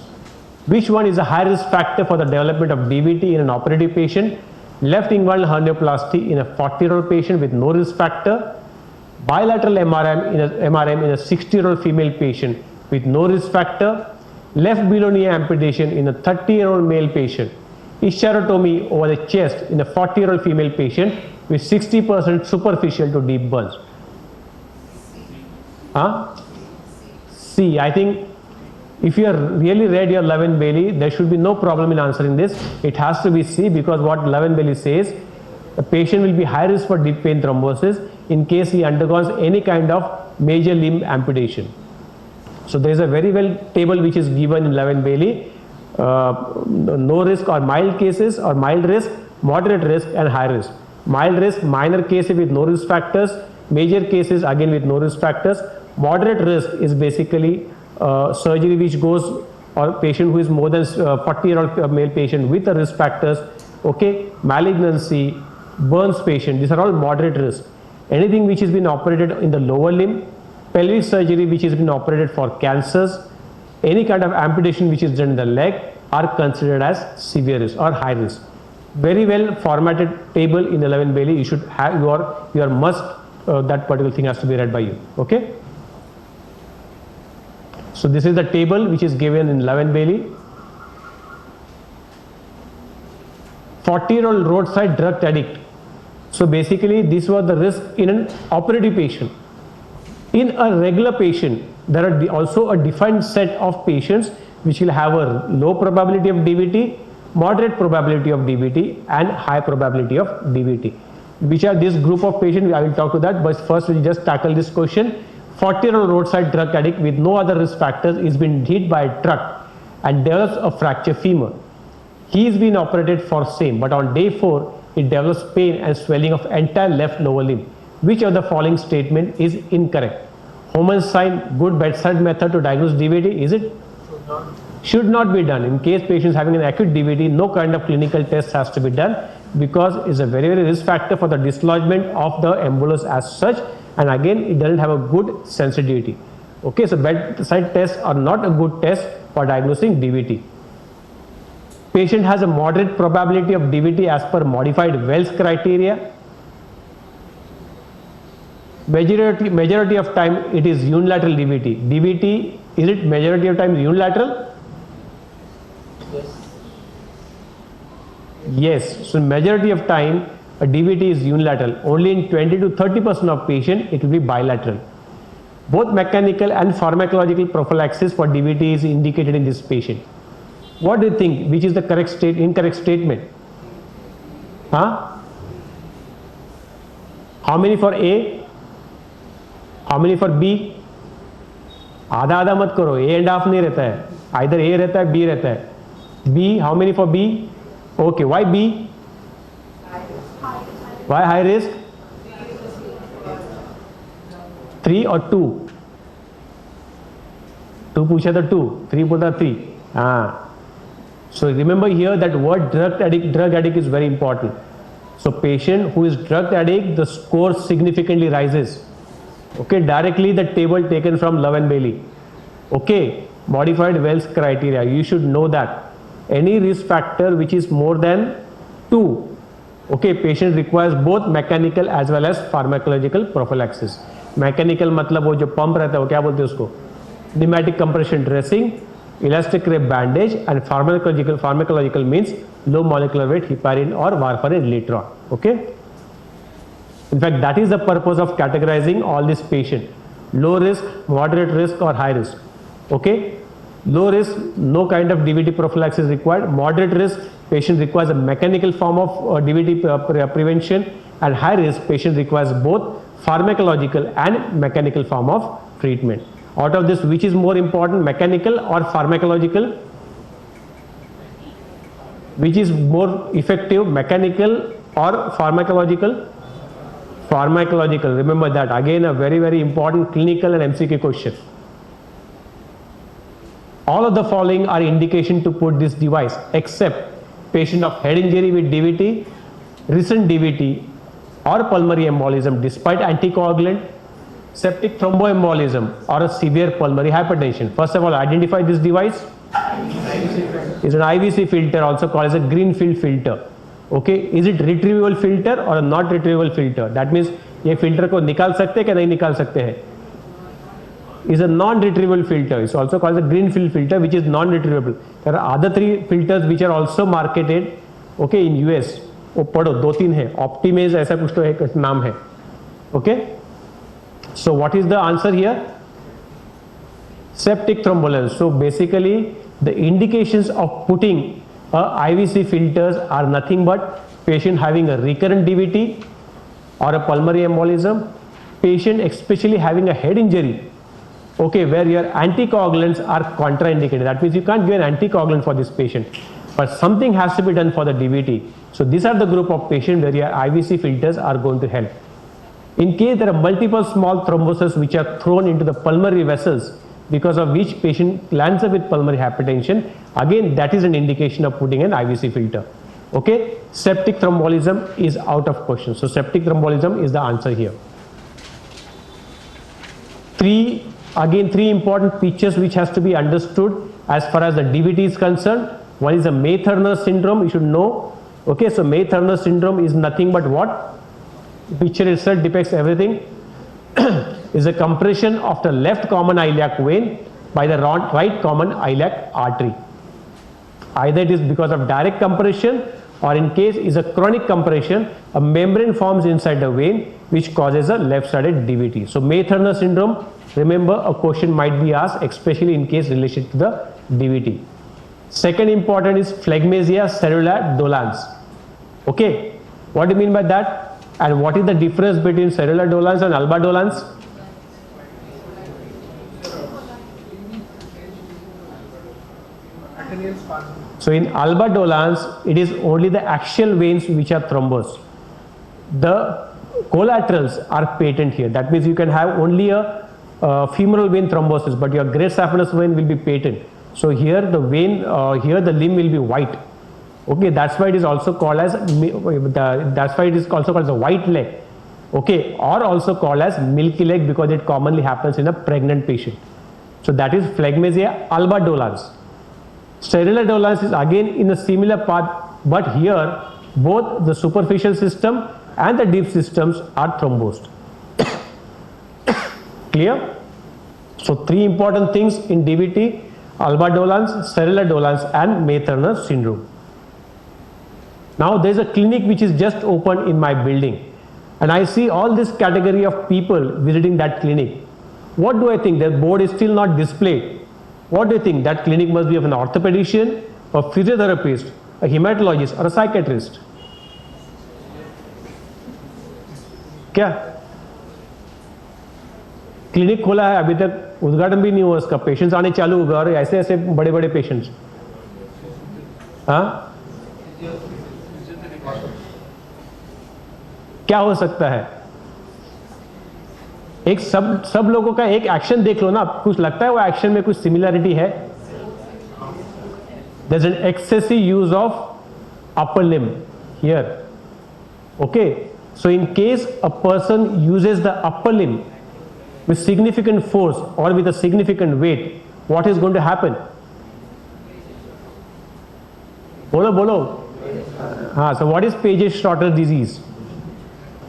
A: Which one is a high risk factor for the development of DVT in an operative patient? Left inguinal hernioplasty in a 40-year-old patient with no risk factor. Bilateral MRM in a 60-year-old female patient with no risk factor. Left below-knee amputation in a 30-year-old male patient. Ischiotomy over the chest in a 40-year-old female patient with 60% superficial to deep burns. C. I think if you have really read your Levin-Bailey, there should be no problem in answering this. It has to be C, because what Levin-Bailey says, the patient will be high risk for deep vein thrombosis in case he undergoes any kind of major limb amputation. So there is a very well table which is given in Levin-Bailey. No risk or mild cases, or mild risk, moderate risk and high risk. Mild risk, minor cases with no risk factors. Major cases again with no risk factors. Moderate risk is basically surgery which goes, or patient who is more than 40-year-old male patient with the risk factors. Okay, malignancy, burns patient, these are all moderate risk. Anything which has been operated in the lower limb, pelvic surgery which has been operated for cancers, any kind of amputation which is done in the leg are considered as severe risk or high risk. Very well formatted table in Levin-Bailey. You should have your must, that particular thing has to be read by you. Okay. So this is the table which is given in Levin-Bailey. 40-year-old roadside drug addict. So basically this was the risk in an operative patient. In a regular patient, there are also a defined set of patients which will have a low probability of DVT, moderate probability of DVT and high probability of DVT. Which are this group of patients? I will talk to that, but first we will just tackle this question. 40-year-old roadside drug addict with no other risk factors is been hit by a truck and develops a fracture femur. He is being operated for same, but on day 4 it develops pain and swelling of entire left lower limb. Which of the following statement is incorrect? Homan's sign, good bedside method to diagnose DVT, is it? Should not be done. In case patients having an acute DVT, no kind of clinical test has to be done, because it's a very risk factor for the dislodgement of the embolus as such, and again it doesn't have a good sensitivity. Okay, so bedside tests are not a good test for diagnosing DVT. Patient has a moderate probability of DVT as per modified Wells criteria. Majority of time it is unilateral DVT. DVT, is it majority of time unilateral? Yes. So majority of time a DVT is unilateral. Only in 20 to 30% of patient it will be bilateral. Both mechanical and pharmacological prophylaxis for DVT is indicated in this patient. What do you think? Which is the incorrect statement? How many for A? How many for B? आधा आधा मत करो, A and half नहीं रहता है, either A रहता है B रहता है. B, how many for B? Okay, why B? Why high risk? 3 or 2? 2 पूछा था 2, 3 बोला 3. So remember here that word drug addict is very important. So patient who is drug addict, the score significantly rises. Okay, directly the table taken from Levin-Bailey. Okay, modified Wells criteria, you should know that. Any risk factor which is more than 2, okay, patient requires both mechanical as well as pharmacological prophylaxis. Mechanical मतलब वो जो pump रहता है वो क्या बोलते हैं उसको? Pneumatic compression dressing, elastic wrap bandage, and pharmacological means low molecular weight heparin or warfarin later on. Okay. In fact, that is the purpose of categorizing all these patients: low risk, moderate risk, or high risk. Okay. Low risk, no kind of DVT prophylaxis required. Moderate risk, patient requires a mechanical form of DVT prevention, and high risk, patient requires both pharmacological and mechanical form of treatment. Out of this, which is more important, mechanical or pharmacological? Which is more effective, mechanical or pharmacological? Pharmacological. Remember that. Again, a very important clinical and MCQ question. All of the following are indication to put this device, except patient of head injury with DVT, recent DVT or pulmonary embolism despite anticoagulant, septic thromboembolism or a severe pulmonary hypertension. First of all, identify this device. It's an IVC filter, also called as a greenfield filter. Okay, is it retrievable filter or a not retrievable filter? That means ये filter को निकाल सकते हैं क्या नहीं निकाल सकते हैं? Is a non-retrievable filter. It's also called as a greenfield filter, which is non-retrievable. There are other 3 filters which are also marketed. Okay, in US. वो पढ़ो 2-3 है. Optimize ऐसा कुछ तो एक नाम है. Okay. So what is the answer here? Septic thrombolysis. So basically the indications of putting IVC filters are nothing but patient having a recurrent DVT or a pulmonary embolism, patient especially having a head injury, okay, where your anticoagulants are contraindicated. That means you can't give an anticoagulant for this patient, but something has to be done for the DVT. So these are the group of patients where your IVC filters are going to help. In case there are multiple small thrombosis which are thrown into the pulmonary vessels, because of which patient lands up with pulmonary hypertension, again that is an indication of putting an IVC filter. Okay, septic thrombolism is out of question. So septic thrombolism is the answer here. Three important features which has to be understood as far as the DVT is concerned. One is the May-Thurner syndrome, you should know. Okay, so May-Thurner syndrome is nothing but what? The picture itself depicts everything. Is a compression of the left common iliac vein by the right common iliac artery. Either it is because of direct compression, or in case is a chronic compression, a membrane forms inside the vein which causes a left-sided DVT. So May-Thurner syndrome, remember a question might be asked, especially in case related to the DVT. Second important is phlegmasia cerulea dolans. Okay, what do you mean by that? And what is the difference between cerulea dolans and alba dolans? So in alba dolans, it is only the axial veins which are thrombosed. The collaterals are patent here. That means you can have only a femoral vein thrombosis, but your great saphenous vein will be patent. So here the vein, here the limb will be white. Okay, that's why it is also called as the white leg. Okay, or also called as milky leg because it commonly happens in a pregnant patient. So that is phlegmasia alba dolans. Cerulea dolans is again in a similar path, but here both the superficial system and the deep systems are thrombosed. Clear? So 3 important things in DVT: alba dolans, cerulea dolans and May-Thurner syndrome. Now there is a clinic which is just opened in my building, and I see all this category of people visiting that clinic. What do I think? Their board is still not displayed. What do you think? That clinic must be of an orthopedician, a physiotherapist, a hematologist or a psychiatrist. क्या clinic खोला है, अभी तक उद्घाटन भी नहीं हुआ उसका, पेशेंट्स आने चालू हो गए और ऐसे ऐसे बड़े बड़े पेशेंट्स. हाँ, क्या हो सकता है? एक सब लोगों का एक एक्शन देख लो ना, कुछ लगता है वो एक्शन में कुछ सिमिलरिटी है. There's an excessive use of upper limb here. Okay, so in case a person uses the upper limb with significant force or with a significant weight, what is going to happen? बोलो. हाँ, so what is Paget-Schroeder disease?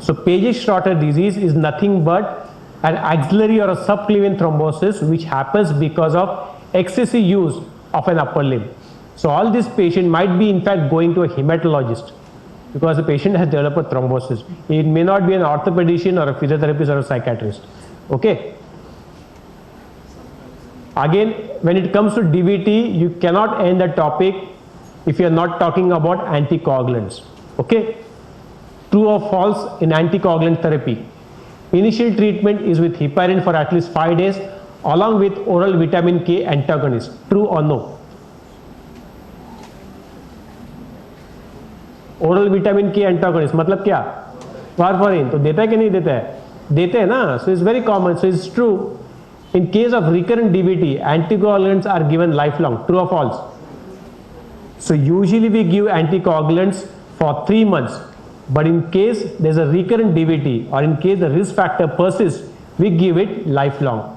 A: So Paget-Schroeder disease is nothing but an axillary or a subclavian thrombosis which happens because of excessive use of an upper limb. So all this patient might be in fact going to a hematologist because the patient has developed a thrombosis. It may not be an orthopedician or a physiotherapist or a psychiatrist. Okay. Again, when it comes to DVT, you cannot end the topic if you are not talking about anticoagulants. Okay. True or false in anticoagulant therapy? Initial treatment is with heparin for at least 5 days along with oral vitamin K antagonist. True or no? Oral vitamin के antagonist मतलब क्या? Warfarin. तो देता है कि नहीं देता है? देते हैं ना. So it's very common. So it's true. In case of recurrent DVT, anticoagulants are given life long. True और false? So usually we give anticoagulants for 3 months, But in case there's a recurrent DVT or in case the risk factor persists, we give it lifelong.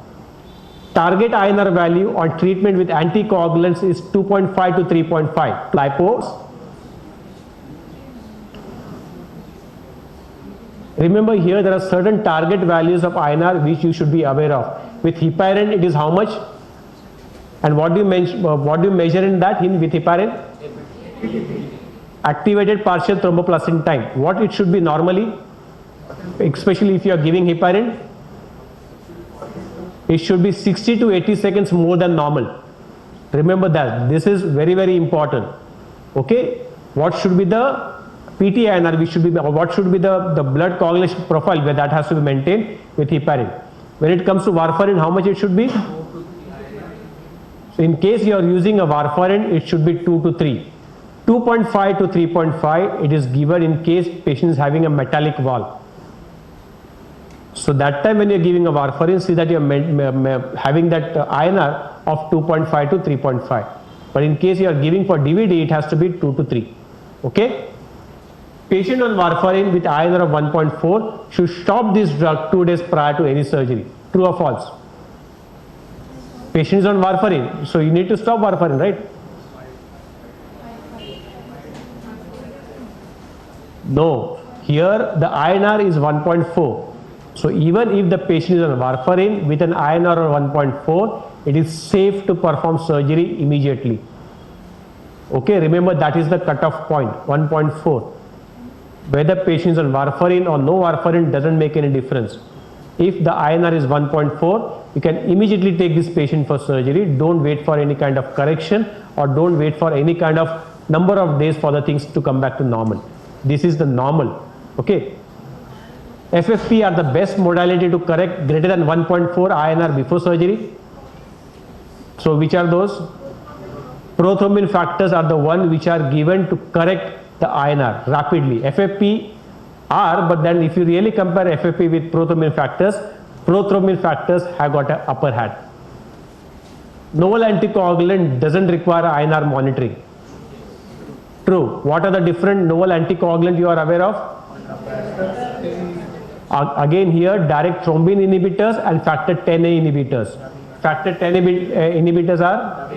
A: Target INR value on treatment with anticoagulants is 2.5 to 3.5. Lipos. Remember here there are certain target values of INR which you should be aware of. With heparin it is how much? And what do you measure in that with heparin? Activated partial thromboplastin time. What it should be normally? Especially if you are giving heparin, it should be 60 to 80 seconds more than normal. Remember that. This is very, very important. Okay. What should be the PT-INR? What should be the blood coagulation profile where that has to be maintained with heparin? When it comes to warfarin, how much it should be? So in case you are using a warfarin, it should be 2 to 3. 2.5 to 3.5, it is given in case patient is having a metallic valve. So that time when you are giving a warfarin, see that you are having that INR of 2.5 to 3.5. But in case you are giving for DVD, it has to be 2 to 3. Okay. Patient on warfarin with INR of 1.4 should stop this drug 2 days prior to any surgery. True or false? Patient is on warfarin, so you need to stop warfarin, right? No, here the INR is 1.4. So even if the patient is on warfarin with an INR of 1.4, it is safe to perform surgery immediately. Okay, remember that is the cutoff point, 1.4. Whether patient is on warfarin or no warfarin doesn't make any difference. If the INR is 1.4, you can immediately take this patient for surgery. Don't wait for any kind of correction or don't wait for any kind of number of days for the things to come back to normal. This is the normal. Okay. FFP are the best modality to correct greater than 1.4 INR before surgery. So which are those? Prothrombin factors are the one which are given to correct the INR rapidly. FFP are, but then if you really compare FFP with prothrombin factors have got an upper hand. Novel anticoagulant doesn't require INR monitoring. True. What are the different novel anticoagulant you are aware of? Again here direct thrombin inhibitors and factor 10A inhibitors. Factor 10 inhibitors are?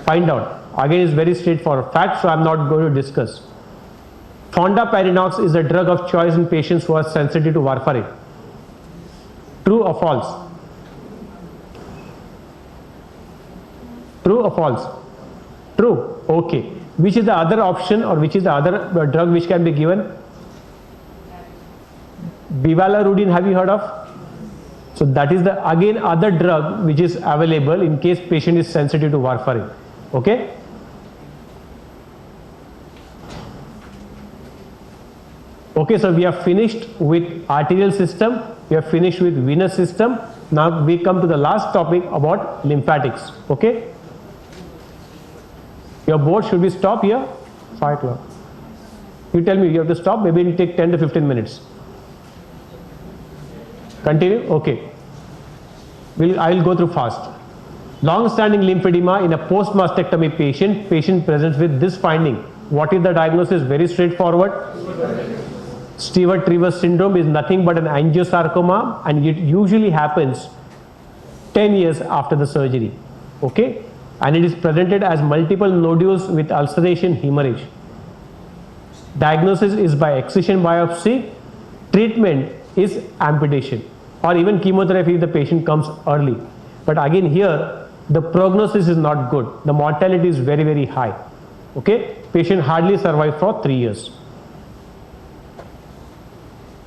A: Find out. Again is very straightforward fact, so I am not going to discuss. Fondaparinux is a drug of choice in patients who are sensitive to warfarin. True or false? True or false? True. Okay. Which is the other option or which is the other drug which can be given? Bivalirudin, have you heard of? So that is the again other drug which is available in case patient is sensitive to warfarin. Okay. Okay, so we have finished with arterial system, we have finished with venous system. Now we come to the last topic about lymphatics. Okay. Your board should be stopped here. 5 o'clock. You tell me you have to stop. Maybe it will take 10 to 15 minutes. Continue. Okay. I will go through fast. Long-standing lymphedema in a post-mastectomy patient. Patient presents with this finding. What is the diagnosis? Very straightforward. Stewart-Trevor syndrome is nothing but an angiosarcoma, and it usually happens 10 years after the surgery. Okay. And it is presented as multiple nodules with ulceration, hemorrhage. Diagnosis is by excision biopsy. Treatment is amputation or even chemotherapy if the patient comes early. But again here the prognosis is not good. The mortality is very, very high. Okay. Patient hardly survives for 3 years.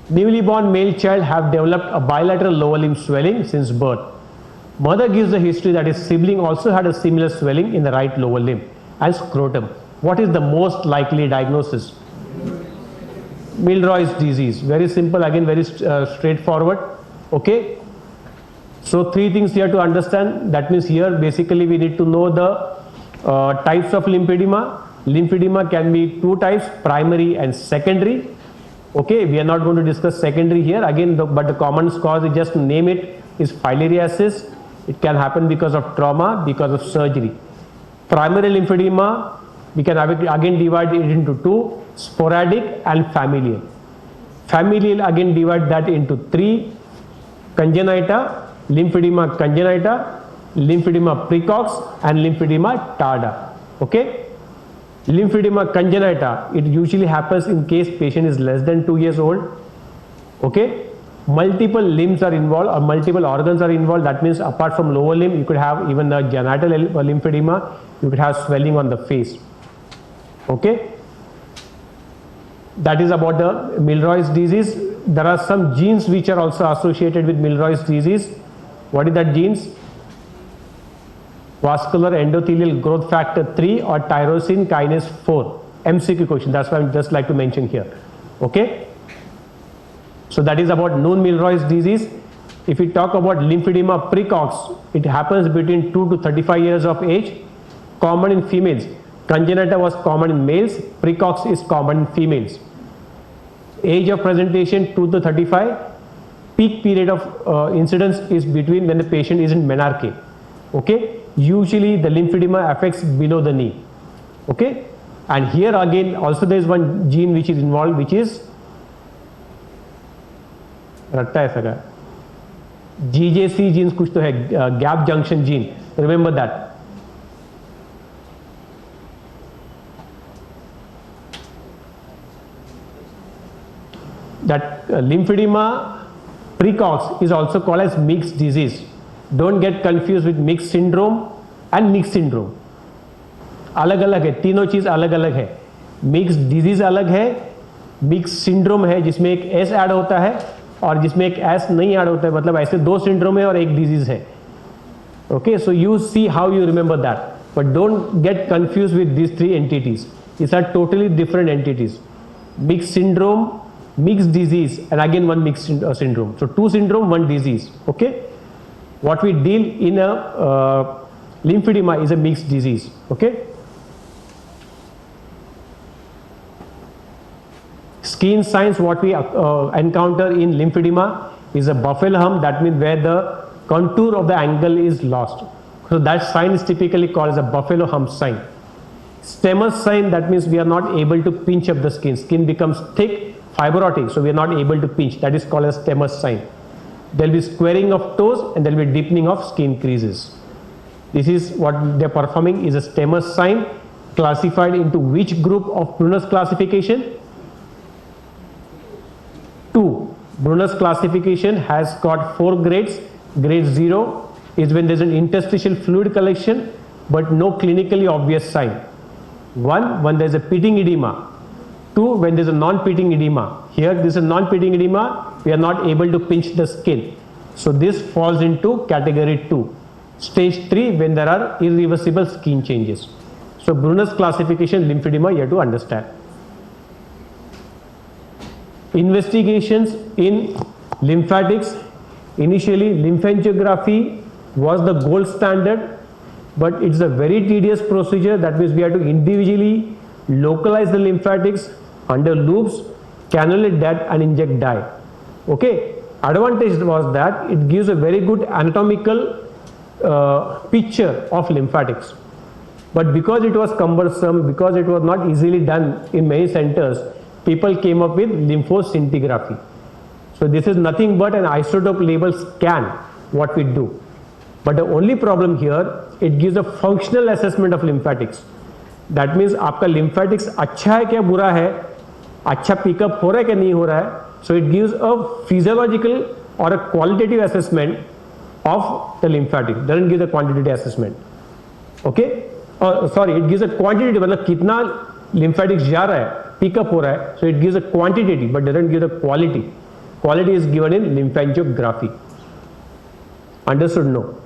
A: Newly born male child have developed a bilateral lower limb swelling since birth. Mother gives the history that his sibling also had a similar swelling in the right lower limb and scrotum. What is the most likely diagnosis? Milroy's disease. Very simple, again very straightforward. Okay. So 3 things here to understand. That means here basically we need to know the types of lymphedema. Lymphedema can be 2 types, primary and secondary. Okay, we are not going to discuss secondary here again, but the common cause, is just name it, is filariasis. It can happen because of trauma, because of surgery. Primary lymphedema, we can again divide it into 2. sporadic and familial. Familial again divide that into 3: congenita, lymphedema congenita, lymphedema precox and lymphedema tarda. Okay, lymphedema congenita, it usually happens in case patient is less than 2 years old. Okay, multiple limbs are involved or multiple organs are involved. That means apart from lower limb, you could have even a genital lymphedema, you could have swelling on the face. Okay, that is about the Milroy's disease. There are some genes which are also associated with Milroy's disease. What is that genes? Vascular endothelial growth factor 3 or tyrosine kinase 4. MCQ question, that's why I just like to mention here. Okay, so that is about known Milroy's disease. If we talk about lymphedema precox, it happens between 2 to 35 years of age, common in females. Congenita was common in males, precox is common in females. Age of presentation 2 to 35, peak period of incidence is between when the patient is in menarche. Okay, usually the lymphedema affects below the knee. Okay, and here again also there is one gene which is involved, which is GJC genes, कुछ तो है, gap junction gene. Remember that. That lymphedema precox is also called as mixed disease. Don't get confused with mixed syndrome and mixed syndrome. अलग अलग है, तीनों चीज अलग अलग है. मिक्स्ड डिजीज अलग है, मिक्स सिंड्रोम है जिसमें एक एस ऐड होता है और जिसमें एक एस नहीं ऐड होता है, मतलब ऐसे 2 सिंड्रोम है और एक डिजीज है. Okay, so you see how you remember that, but don't get confuse with this 3 entities. These are totally different entities. Mixed syndrome, mixed disease, and again one mixed syndrome. So 2 syndrome, 1 disease. Okay, what we deal in a lymphedema is a mixed disease. Okay, skin signs what we encounter in lymphedema is a buffalo hump. That means where the contour of the angle is lost. So that sign is typically called as a buffalo hump sign. Stemmus sign, that means we are not able to pinch up the skin. Skin becomes thick, fibrotic, so we are not able to pinch. That is called as stemmus sign. There will be squaring of toes and there will be deepening of skin creases. This is what they are performing is a stemmus sign, classified into which group of Brunner's classification? 2. Brunner's classification has got 4 grades. Grade 0 is when there is an interstitial fluid collection but no clinically obvious sign. 1, when there is a pitting edema. 2, when there is a non-pitting edema. Here this is a non-pitting edema, we are not able to pinch the skin. So this falls into category 2. Stage 3, when there are irreversible skin changes. So Brunner's classification lymphedema you have to understand. Investigations in lymphatics. Initially lymphangiography was the gold standard, but it's a very tedious procedure. That means we have to individually localize the lymphatics under loops, cannulate that and inject dye. Okay, advantage was that it gives a very good anatomical picture of lymphatics, but because it was cumbersome, because it was not easily done in many centers, people came up with lymphoscintigraphy. So this is nothing but an isotope label scan what we do. But the only problem here, it gives a functional assessment of lymphatics. That means आपका lymphatics अच्छा है क्या बुरा है, अच्छा pickup हो रहा है क्या नहीं हो रहा है. So it gives a physiological or a qualitative assessment of the lymphatic. Doesn't give the quantitative assessment. Okay? Sorry, it gives a quantitative, मतलब कितना lymphatics जा रहा है, पिकअप हो रहा है. So it gives a quantitative but doesn't give the quality. Quality is given in lymphangiography. Understood? No.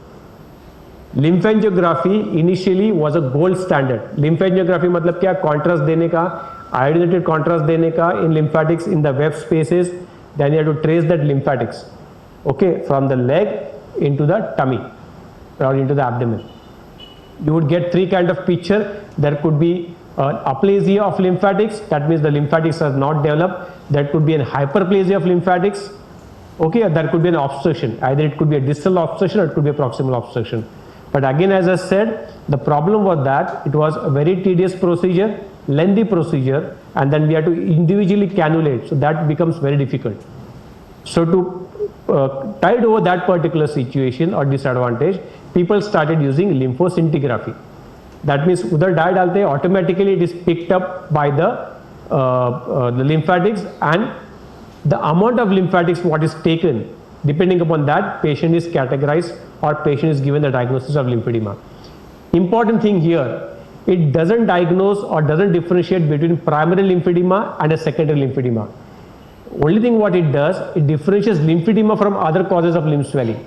A: Lymphangiography initially was a gold standard. Lymphangiography मतलब क्या? Contrast देने का, iodinated contrast देने का in lymphatics in the web spaces. Then you have to trace that lymphatics. Okay, from the leg into the tummy or into the abdomen. You would get 3 kind of picture. There could be aplasia of lymphatics. That means the lymphatics are not developed. There could be an hyperplasia of lymphatics. Okay, or there could be an obstruction. Either it could be a distal obstruction or it could be a proximal obstruction. But again, as I said, the problem was that it was a very tedious procedure. lengthy procedure, and then we have to individually cannulate, so that becomes very difficult. So to tide over that particular situation or disadvantage, people started using lymphoscintigraphy. That means udhar dye dalte hain, automatically it is picked up by the lymphatics, and the amount of lymphatics what is taken, depending upon that, patient is categorized or patient is given the diagnosis of lymphedema. Important thing here, it doesn't diagnose or doesn't differentiate between primary lymphedema and a secondary lymphedema. Only thing what it does, it differentiates lymphedema from other causes of lymph swelling.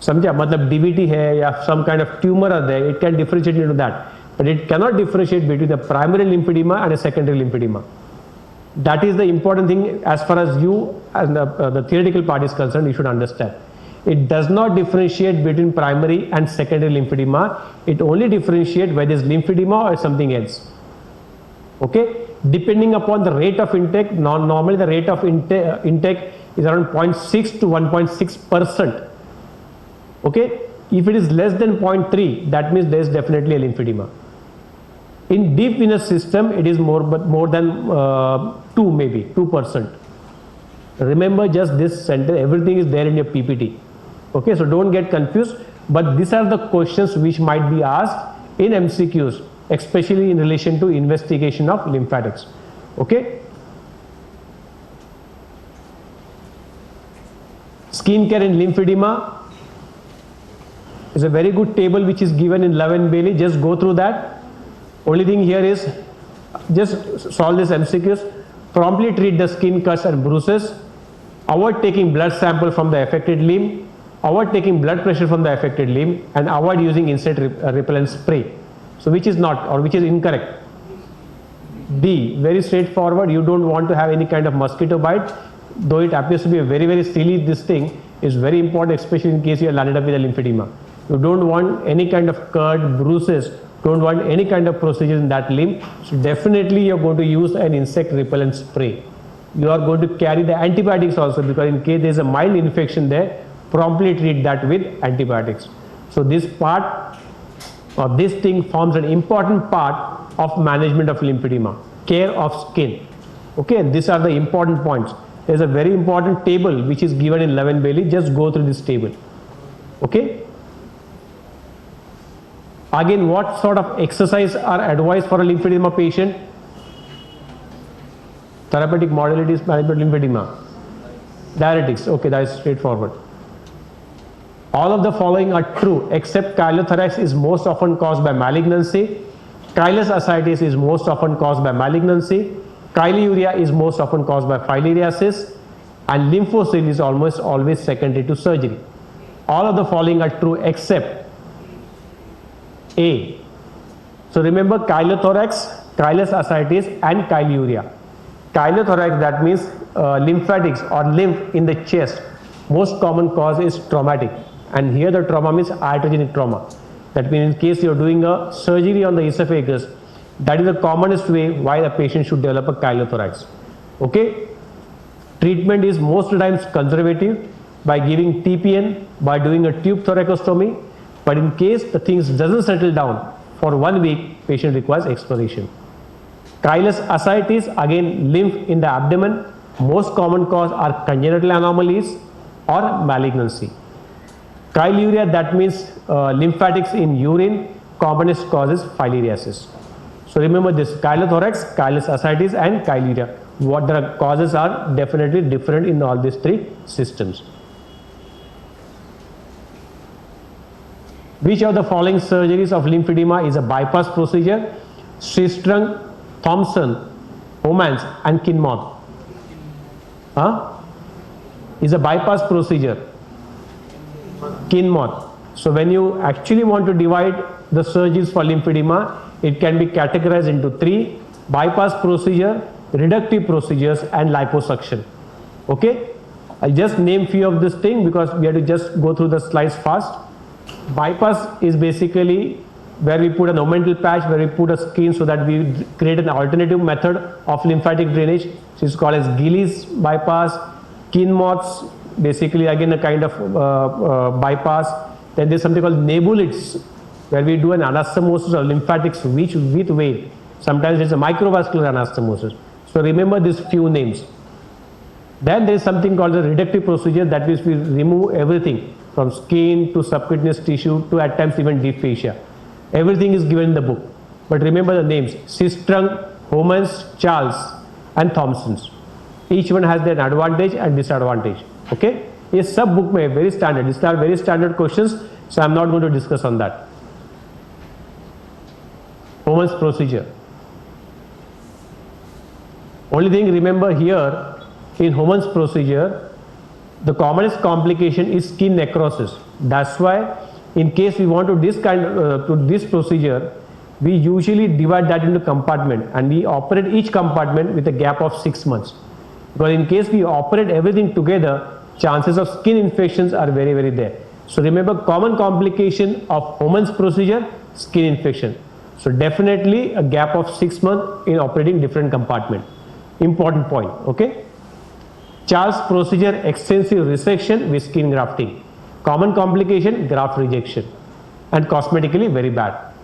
A: समझा, मतलब DVT है या some kind of tumor are there, it can differentiate into that, but it cannot differentiate between the primary lymphedema and a secondary lymphedema. That is the important thing as far as you and the theoretical part is concerned, you should understand. It does not differentiate between primary and secondary lymphedema. It only differentiates whether it's lymphedema or something else. Okay? Depending upon the rate of intake, normally the rate of intake is around 0.6 to 1.6%. Okay? If it is less than 0.3, that means there is definitely a lymphedema. In deep venous system, it is more than 2, maybe 2%. Remember just this sentence, everything is there in your PPT. Okay, so don't get confused, but these are the questions which might be asked in MCQs, especially in relation to investigation of lymphatics. Okay. Skin care and lymphedema is a very good table which is given in Love and Bailey. Just go through that. Only thing here is just solve this MCQs. Promptly treat the skin cuts and bruises. Avoid taking blood sample from the affected limb. Avoid taking blood pressure from the affected limb, and avoid using insect repellent spray. So which is not, or which is incorrect? D, very straightforward. You don't want to have any kind of mosquito bite, though it appears to be a very silly, this thing is very important, especially in case you are landed up with a lymphedema. You don't want any kind of cut, bruises, don't want any kind of procedures in that limb. So definitely you are going to use an insect repellent spray. You are going to carry the antibiotics also, because in case there is a mild infection there, promptly treat that with antibiotics. So this part or this thing forms an important part of management of lymphedema, care of skin. Okay, these are the important points. There is a very important table which is given in Love and Bailey. Just go through this table. Okay. Again, what sort of exercise are advised for a lymphedema patient? Therapeutic modalities management lymphedema. Diuretics. Okay, that is straightforward. All of the following are true except chylothorax is most often caused by malignancy. Chylous ascites is most often caused by malignancy. Chyluria is most often caused by filariasis, and lymphocyte is almost always secondary to surgery. All of the following are true except A. So remember chylothorax, chylous ascites and chyluria. Chylothorax, that means lymphatics or lymph in the chest. Most common cause is traumatic, and here the trauma means iatrogenic trauma. That means in case you are doing a surgery on the esophagus, that is the commonest way why the patient should develop a chylothorax. Okay. Treatment is most times conservative by giving TPN, by doing a tube thoracostomy, but in case the things doesn't settle down for 1 week, patient requires exploration. Chylous ascites, again lymph in the abdomen. Most common cause are congenital anomalies or malignancy. Chyluria, that means lymphatics in urine. Commonest cause is filariasis. So remember this: chylothorax, chylous ascites and chyluria. What the causes are definitely different in all these three systems. Which of the following surgeries of lymphedema is a bypass procedure? Sistrunk, Thompson, Homans and Kinmoth. Is a bypass procedure. Kinmoth. So when you actually want to divide the surgeries for lymphedema, it can be categorized into 3: bypass procedure, reductive procedures and liposuction. Okay, I'll just name few of this thing because we have to just go through the slides fast. Bypass is basically where we put an omental patch, where we put a skin so that we create an alternative method of lymphatic drainage. So it's called as Gillies bypass. Kinmoths, basically again a kind of bypass. Then there's something called Nebulites, where we do an anastomosis of lymphatics with weight. Sometimes it's a microvascular anastomosis. So remember these few names. Then there is something called the reductive procedure, that means we remove everything from skin to subcutaneous tissue to at times even deep fascia. Everything is given in the book. But remember the names: Sistrunk, Homans, Charles and Thompson's. Each one has their advantage and disadvantage. Okay? ये सब book में very standard. These are very standard questions, so I am not going to discuss on that. Homans procedure. Only thing remember here, in Homans procedure, the commonest complication is skin necrosis. That's why in case we want to this procedure, we usually divide that into compartment and we operate each compartment with a gap of 6 months. Because in case we operate everything together, chances of skin infections are very, very there. So remember, common complication of Homans procedure, skin infection. So definitely a gap of 6 months in operating different compartment. Important point, okay? Charles procedure, extensive resection with skin grafting. Common complication, graft rejection, and cosmetically very bad.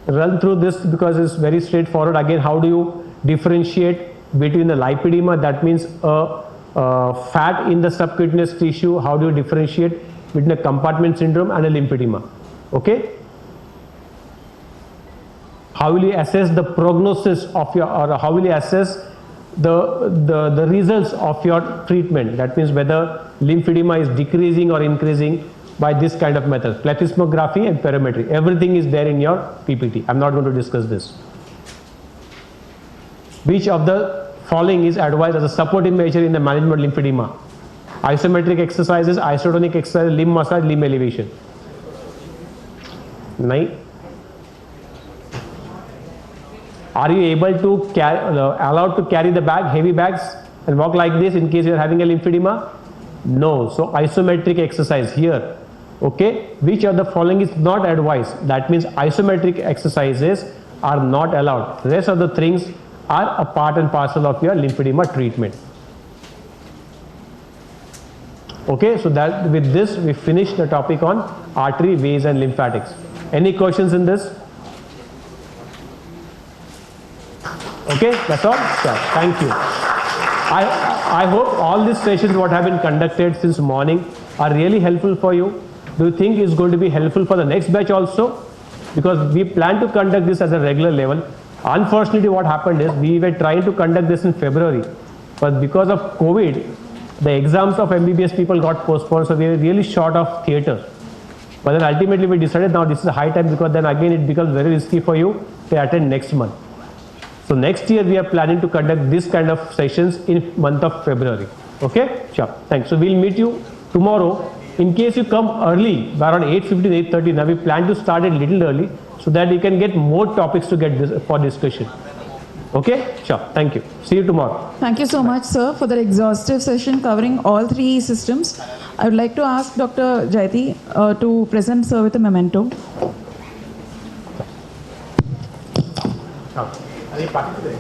A: Run through this because it's very straightforward. Again, how do you differentiate between the lipedema, that means fat in the subcutaneous tissue? How do you differentiate between a compartment syndrome and a lymphedema? Okay? How will you assess the prognosis of your, or how will you assess the results of your treatment? That means whether lymphedema is decreasing or increasing by this kind of method. Plethysmography and perimetry. Everything is there in your PPT. I'm not going to discuss this. Which of the following is advised as a supportive measure in the management of lymphedema? Isometric exercises, isotonic exercise, limb massage, limb elevation. 9. Are you able to allowed to carry the bag, heavy bags, and walk like this in case you are having a lymphedema? No. So isometric exercise here. Okay. Which of the following is not advised? That means isometric exercises are not allowed. Rest of the things are a part and parcel of your lymphedema treatment. Okay. So that with this we finish the topic on artery, veins and lymphatics. Any questions in this? Okay, that's all. Yeah, thank you. I hope all these sessions what have been conducted since morning are really helpful for you. Do you think it's going to be helpful for the next batch also? Because we plan to conduct this as a regular level. Unfortunately, what happened is we were trying to conduct this in February, but because of COVID, the exams of MBBS people got postponed, so we were really short of theatre. But then ultimately we decided now this is a high time, because then again it becomes very risky for you to attend next month. So next year we are planning to conduct this kind of sessions in month of February. Okay? Sure. Thanks. So we'll meet you tomorrow. In case you come early, by around 8:15, 8:30, now we plan to start it a little early so that you can get more topics to get this for discussion. Okay? Sure. Thank you. See you tomorrow.
C: Thank you so much, sir, for that exhaustive session covering all 3 systems. I would like to ask Dr. Jaiti to present sir with a memento.
A: Are you participate?